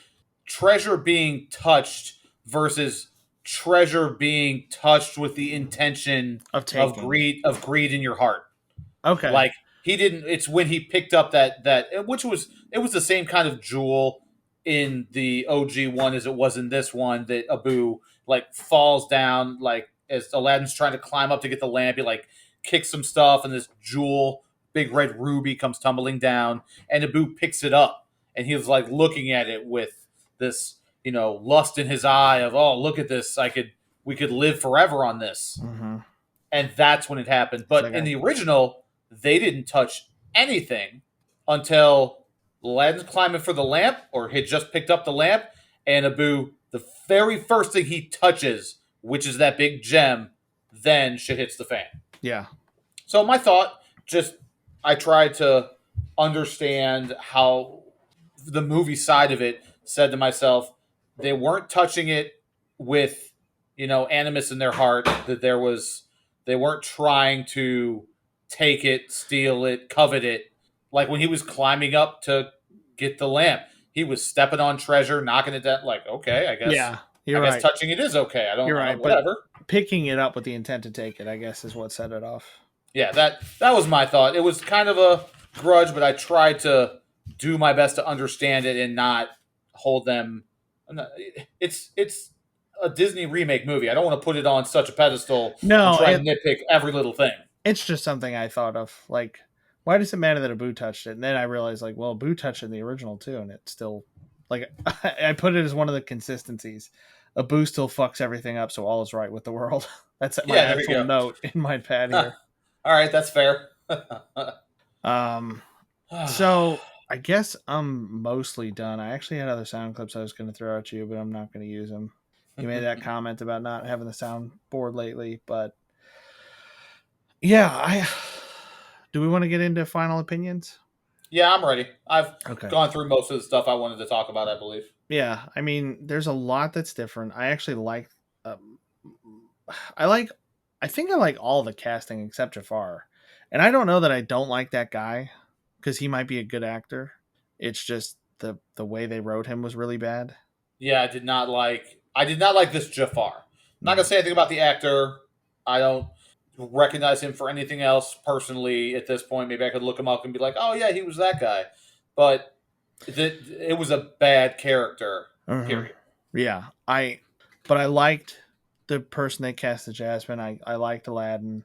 treasure being touched versus treasure being touched with the intention Of of taking. greed in your heart. Okay. Like he didn't. It's when he picked up that which was it was the same kind of jewel in the OG one as it was in this one, that Abu like falls down, like as Aladdin's trying to climb up to get the lamp, he like kicks some stuff and this jewel, big red ruby, comes tumbling down, and Abu picks it up and he was like looking at it with this, lust in his eye of, oh, look at this, we could live forever on this. Mm-hmm. And that's when it happened. But in the original, they didn't touch anything until Aladdin's climbing for the lamp, or had just picked up the lamp, and Abu, the very first thing he touches, which is that big gem, then shit hits the fan. Yeah. So my thought, I tried to understand how the movie side of it said to myself, they weren't touching it with, animus in their heart, that they weren't trying to take it, steal it, covet it. Like when he was climbing up to get the lamp, he was stepping on treasure, knocking it down. Like, okay, I guess. Yeah, I guess touching it is okay. You're right, whatever. But picking it up with the intent to take it, I guess, is what set it off. Yeah, that was my thought. It was kind of a grudge, but I tried to do my best to understand it and not hold them. It's a Disney remake movie. I don't want to put it on such a pedestal. No, and try to nitpick every little thing. It's just something I thought of. Like, why does it matter that Abu touched it? And then I realized, like, well, Abu touched it in the original too, and it's still, like, I put it as one of the consistencies. Abu still fucks everything up, so all is right with the world. That's my actual note in my pad here. All right, that's fair. So I guess I'm mostly done. I actually had other sound clips I was going to throw at you, but I'm not going to use them. You made that comment about not having the soundboard lately, but yeah, do we want to get into final opinions? Yeah, I'm ready. I've gone through most of the stuff I wanted to talk about, I believe. Yeah, I mean, there's a lot that's different. I actually like, I think I like all the casting except Jafar. And I don't know that I don't like that guy, because he might be a good actor. It's just the way they wrote him was really bad. Yeah, I did not like this Jafar. I'm not gonna say anything about the actor. I don't recognize him for anything else personally at this point. Maybe I could look him up and be like, oh yeah, he was that guy. But it was a bad character. Period. Yeah, but I liked the person they cast as Jasmine. I liked Aladdin.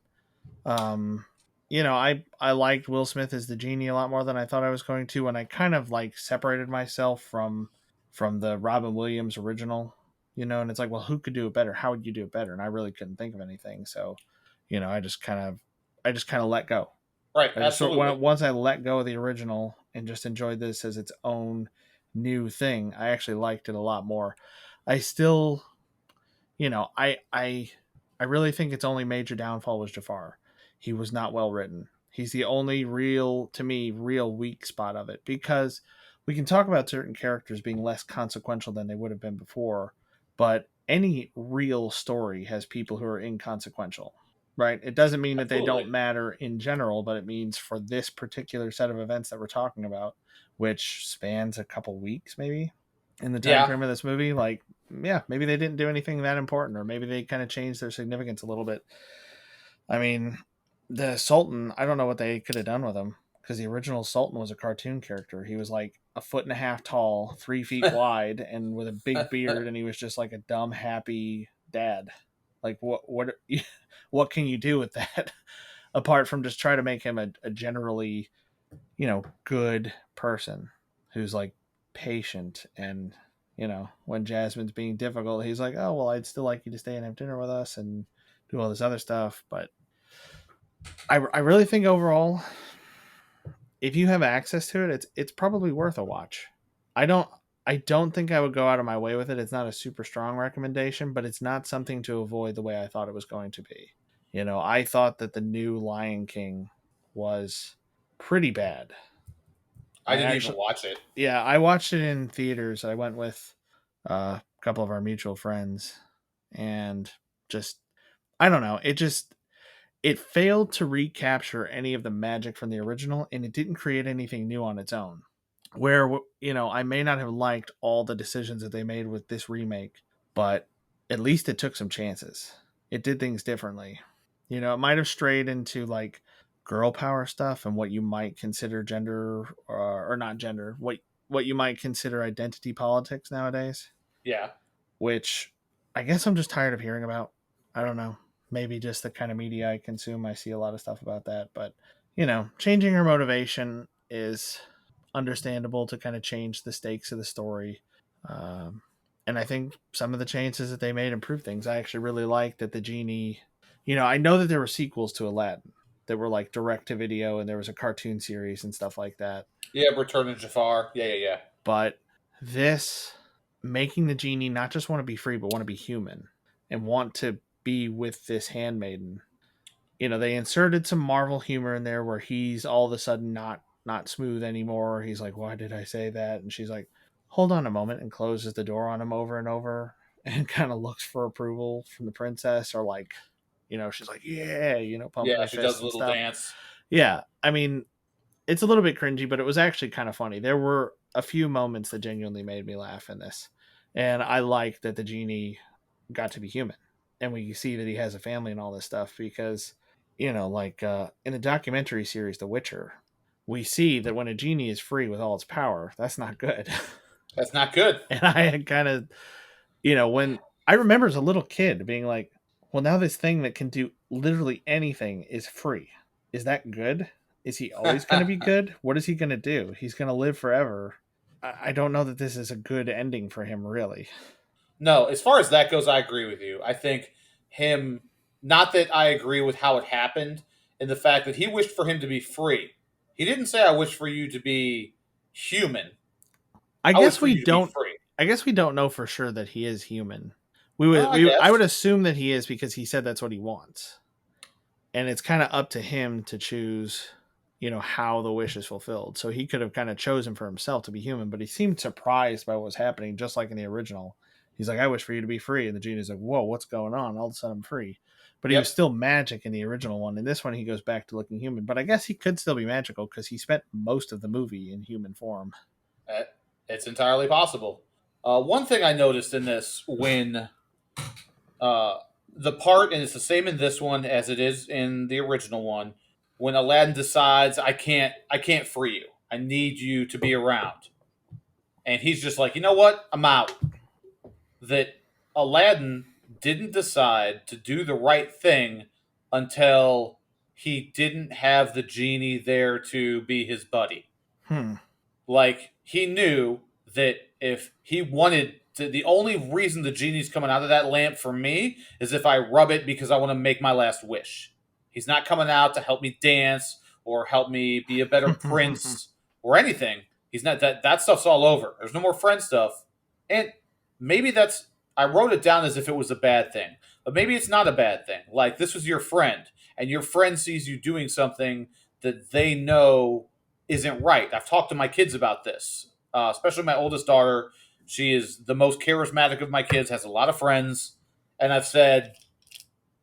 I liked Will Smith as the genie a lot more than I thought I was going to, and I kind of like separated myself from the Robin Williams original, and it's like, well, who could do it better? How would you do it better? And I really couldn't think of anything. So, I just kind of let go. Right. Absolutely. Once I let go of the original and just enjoyed this as its own new thing, I actually liked it a lot more. I still, I really think its only major downfall was Jafar. He was not well written. He's the only real weak spot of it, because we can talk about certain characters being less consequential than they would have been before, but any real story has people who are inconsequential, right? It doesn't mean that they don't matter in general, but it means for this particular set of events that we're talking about, which spans a couple weeks, maybe in the time frame of this movie, like, yeah, maybe they didn't do anything that important, or maybe they kind of changed their significance a little bit. I mean, the Sultan, I don't know what they could have done with him, because the original Sultan was a cartoon character. He was like 1.5 feet tall, 3 feet wide, and with a big beard, and he was just like a dumb, happy dad. Like, what can you do with that apart from just try to make him a generally, good person who's like patient and when Jasmine's being difficult, he's like, oh, well, I'd still like you to stay and have dinner with us and do all this other stuff. But I really think overall, if you have access to it, it's probably worth a watch. I don't think I would go out of my way with it. It's not a super strong recommendation, but it's not something to avoid the way I thought it was going to be. I thought that the new Lion King was pretty bad. I didn't even watch it. Yeah, I watched it in theaters. I went with a couple of our mutual friends, and just I don't know. It failed to recapture any of the magic from the original, and it didn't create anything new on its own. Where I may not have liked all the decisions that they made with this remake, but at least it took some chances. It did things differently. It might have strayed into like girl power stuff and what you might consider gender or not gender, what you might consider identity politics nowadays. Yeah. Which I guess I'm just tired of hearing about. I don't know. Maybe just the kind of media I consume. I see a lot of stuff about that, but changing her motivation is understandable to kind of change the stakes of the story. And I think some of the changes that they made improved things. I actually really like that the genie, I know that there were sequels to Aladdin that were like direct to video, and there was a cartoon series and stuff like that. Yeah, Return of Jafar. Yeah. But this making the genie not just want to be free, but want to be human and want to be with this handmaiden. They inserted some Marvel humor in there where he's all of a sudden not smooth anymore. He's like, why did I say that? And she's like, hold on a moment, and closes the door on him over and over and kind of looks for approval from the princess, or like, she's like, yeah, pumping her she fists does a and little stuff. dance. Yeah. I mean, it's a little bit cringy, but it was actually kind of funny. There were a few moments that genuinely made me laugh in this. And I like that the genie got to be human. And we see that he has a family and all this stuff because, like in the documentary series, The Witcher, we see that when a genie is free with all its power, that's not good. That's not good. And I had kind of, when I remember as a little kid being like, well, now this thing that can do literally anything is free. Is that good? Is he always going to be good? What is he going to do? He's going to live forever. I don't know that this is a good ending for him, really. No, as far as that goes, I agree with you. I think him, not that I agree with how it happened, in the fact that he wished for him to be free. He didn't say, I wish for you to be human. I guess we don't know for sure that he is human. I would assume that he is because he said that's what he wants. And it's kind of up to him to choose, how the wish is fulfilled. So he could have kind of chosen for himself to be human, but he seemed surprised by what was happening, just like in the original. He's like, I wish for you to be free. And the genie's like, whoa, what's going on? All of a sudden I'm free. But he was still magic in the original one. In this one, he goes back to looking human. But I guess he could still be magical because he spent most of the movie in human form. It's entirely possible. One thing I noticed in this when the part, and it's the same in this one as it is in the original one, when Aladdin decides, I can't free you. I need you to be around. And he's just like, you know what? I'm out. That Aladdin didn't decide to do the right thing until he didn't have the genie there to be his buddy. Like, he knew that if he wanted to, the only reason the genie's coming out of that lamp for me is if I rub it because I want to make my last wish. He's not coming out to help me dance or help me be a better prince or anything. He's not that stuff's all over. There's no more friend stuff. And maybe I wrote it down as if it was a bad thing, but maybe it's not a bad thing. Like, this was your friend, and your friend sees you doing something that they know isn't right. I've talked to my kids about this, especially my oldest daughter. She is the most charismatic of my kids, has a lot of friends, and I've said,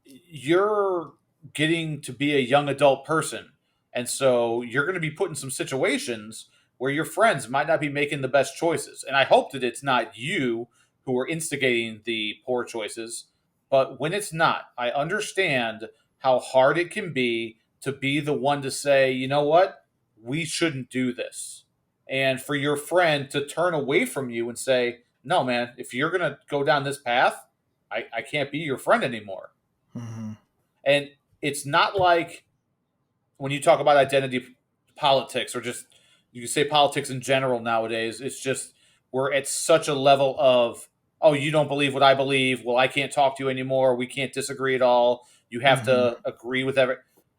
you're getting to be a young adult person, and so you're going to be put in some situations where your friends might not be making the best choices. And I hope that it's not you who are instigating the poor choices. But when it's not, I understand how hard it can be to be the one to say, you know what, we shouldn't do this. And for your friend to turn away from you and say, no, man, if you're going to go down this path, I can't be your friend anymore. Mm-hmm. And it's not like when you talk about identity politics, or just you can say politics in general nowadays, it's just we're at such a level of, oh, you don't believe what I believe. Well, I can't talk to you anymore. We can't disagree at all. You have to agree with every.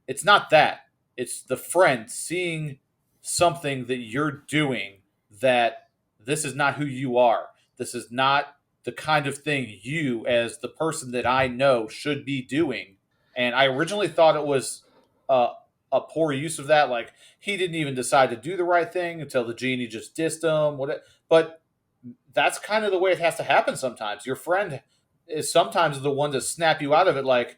It's not that. It's the friend seeing something that you're doing that this is not who you are. This is not the kind of thing you, as the person that I know, should be doing. And I originally thought it was a poor use of that. Like, he didn't even decide to do the right thing until the genie just dissed him. But that's kind of the way it has to happen sometimes. Your friend is sometimes the one to snap you out of it. Like,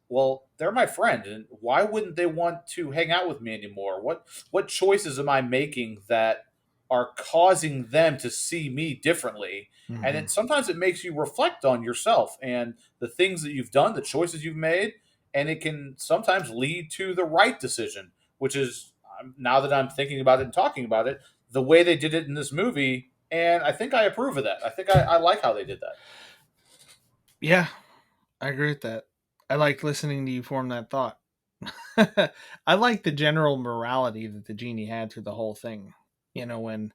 well, they're my friend, and why wouldn't they want to hang out with me anymore? What choices am I making that are causing them to see me differently? And then sometimes it makes you reflect on yourself and the things that you've done, the choices you've made, and it can sometimes lead to the right decision, which is, now that I'm thinking about it and talking about it, the way they did it in this movie. And I think I approve of that. I think I like how they did that. Yeah, I agree with that. I like listening to you form that thought. I like the general morality that the genie had through the whole thing. You know, when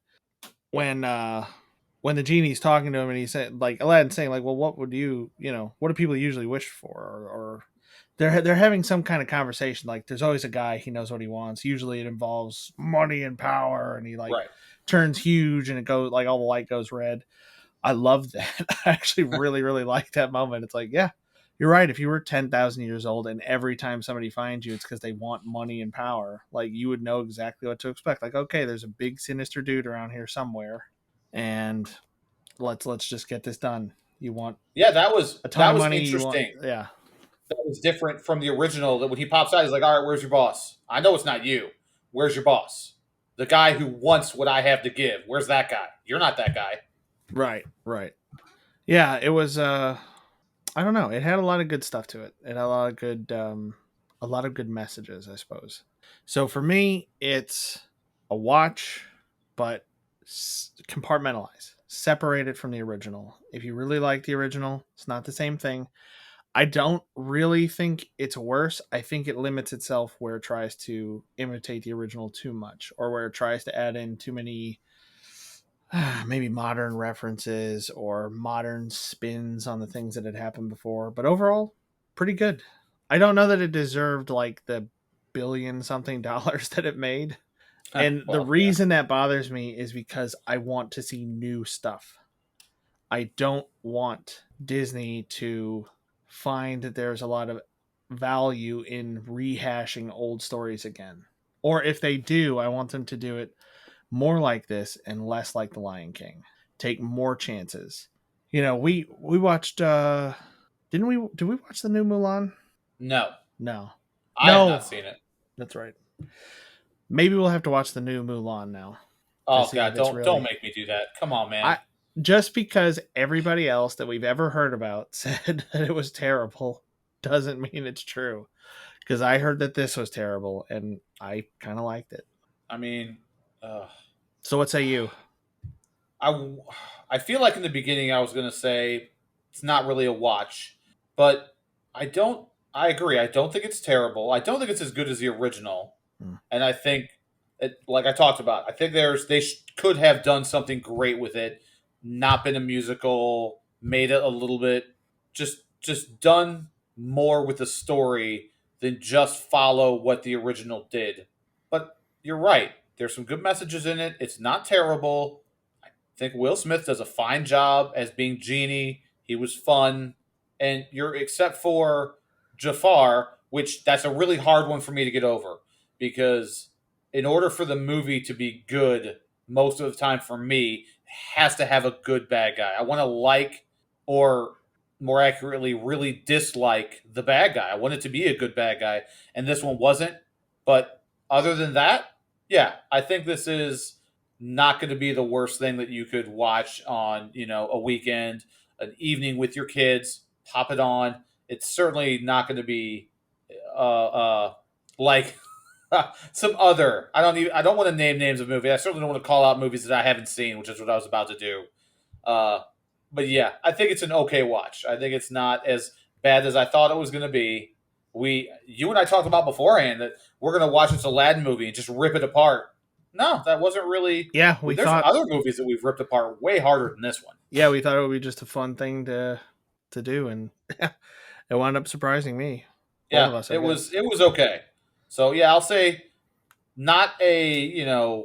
the genie's talking to him and he said, like, Aladdin saying, like, well, what would you know, what do people usually wish for? Or they're having some kind of conversation. Like, there's always a guy, he knows what he wants. Usually it involves money and power, and he turns huge and it goes like all the light goes red. I love that. I actually really, really like that moment. It's like, yeah, you're right. If you were 10,000 years old and every time somebody finds you, it's because they want money and power, like, you would know exactly what to expect. Like, okay, there's a big sinister dude around here somewhere, and let's just get this done. You want that was a ton of money, interesting. Yeah. That was different from the original. That when he pops out, he's like, all right, where's your boss? I know it's not you. Where's your boss? The guy who wants what I have to give. Where's that guy? You're not that guy. Right. Yeah, it was I don't know. It had a lot of good stuff to it. It had a lot of good messages, I suppose. So for me, it's a watch, but compartmentalize, separate it from the original. If you really like the original, it's not the same thing. I don't really think it's worse. I think it limits itself where it tries to imitate the original too much, or where it tries to add in too many maybe modern references or modern spins on the things that had happened before. But overall, pretty good. I don't know that it deserved like the billion something dollars that it made. And the reason that bothers me is because I want to see new stuff. I don't want Disney to find that there's a lot of value in rehashing old stories again. Or if they do, I want them to do it more like this and less like The Lion King. Take more chances. You know, we watched did we watch the new Mulan? No. I have not seen it. That's right. Maybe we'll have to watch the new Mulan now. Oh God, don't make me do that. Come on, man. Just because everybody else that we've ever heard about said that it was terrible doesn't mean it's true. Because I heard that this was terrible and I kind of liked it. I mean, so what say you? I feel like in the beginning I was going to say it's not really a watch, but I agree. I don't think it's terrible. I don't think it's as good as the original. And I think, like I talked about, I think they could have done something great with it, not been a musical, made it a little bit, just done more with the story than just follow what the original did. But you're right. There's some good messages in it. It's not terrible. I think Will Smith does a fine job as being Genie. He was fun. And except for Jafar, which that's a really hard one for me to get over. Because in order for the movie to be good, most of the time for me, it has to have a good bad guy. I want to like, or more accurately, really dislike the bad guy. I want it to be a good bad guy. And this one wasn't. But other than that, yeah, I think this is not going to be the worst thing that you could watch on, a weekend, an evening with your kids. Pop it on. It's certainly not going to be like some other. I don't want to name names of movies. I certainly don't want to call out movies that I haven't seen, which is what I was about to do. But yeah, I think it's an okay watch. I think it's not as bad as I thought it was going to be. You and I talked about beforehand that we're going to watch this Aladdin movie and just rip it apart No, that wasn't really. Yeah, we There's thought. other movies that we've ripped apart way harder than this one. Yeah, we thought it would be just a fun thing to do, and it wound up surprising me. Both of Yeah, us, I it guess. was okay. So yeah, I'll say not a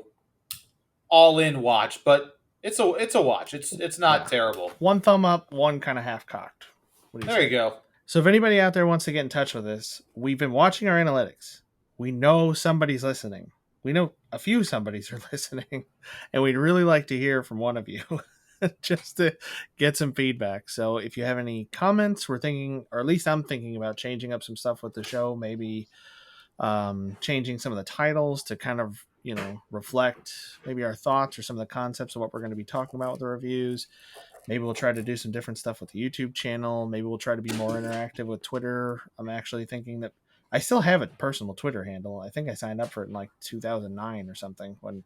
all in watch, but it's a watch. It's not Yeah. terrible. One thumb up, one kind of half cocked. What do you There say? you go. So if anybody out there wants to get in touch with us, we've been watching our analytics. We know somebody's listening. We know a few somebodies are listening, and we'd really like to hear from one of you just to get some feedback. So if you have any comments, we're thinking, or at least I'm thinking about changing up some stuff with the show, maybe changing some of the titles to kind of reflect maybe our thoughts or some of the concepts of what we're going to be talking about with the reviews. Maybe we'll try to do some different stuff with the YouTube channel. Maybe we'll try to be more interactive with Twitter. I'm actually thinking that I still have a personal Twitter handle. I think I signed up for it in like 2009 or something, when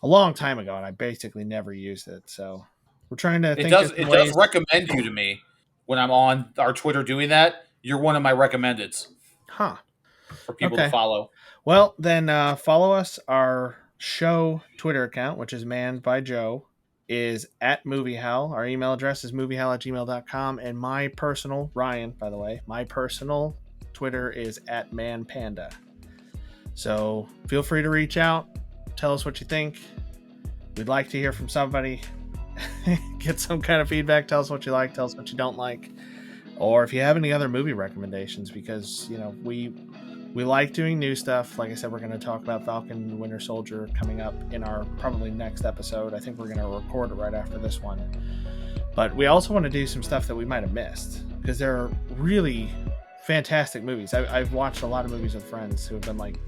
a long time ago, and I basically never used it. So we're trying to think of It ways. does recommend you to me when I'm on our Twitter doing that. You're one of my recommendeds Huh. for people Okay. to follow. Well, then follow us. Our show Twitter account, which is manned by Joe, is at Movie Howl. Our email address is moviehowl@gmail.com. And my personal, Ryan, by the way, my personal Twitter is at manpanda. So feel free to reach out. Tell us what you think. We'd like to hear from somebody. Get some kind of feedback. Tell us what you like. Tell us what you don't like. Or if you have any other movie recommendations, because, we like doing new stuff. Like I said, we're going to talk about Falcon and the Winter Soldier coming up in our probably next episode. I think we're going to record it right after this one. But we also want to do some stuff that we might have missed, because they're really fantastic movies. I've watched a lot of movies with friends who have been like,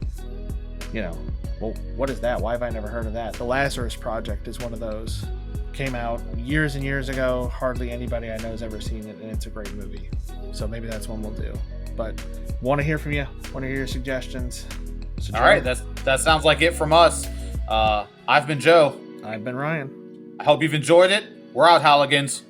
well, what is that? Why have I never heard of that? The Lazarus Project is one of those. Came out years and years ago. Hardly anybody I know has ever seen it, and it's a great movie. So maybe that's one we'll do. But want to hear from you. Want to hear your suggestions. So All right, that sounds like it from us. I've been Joe. I've been Ryan. I hope you've enjoyed it. We're out, Halligans.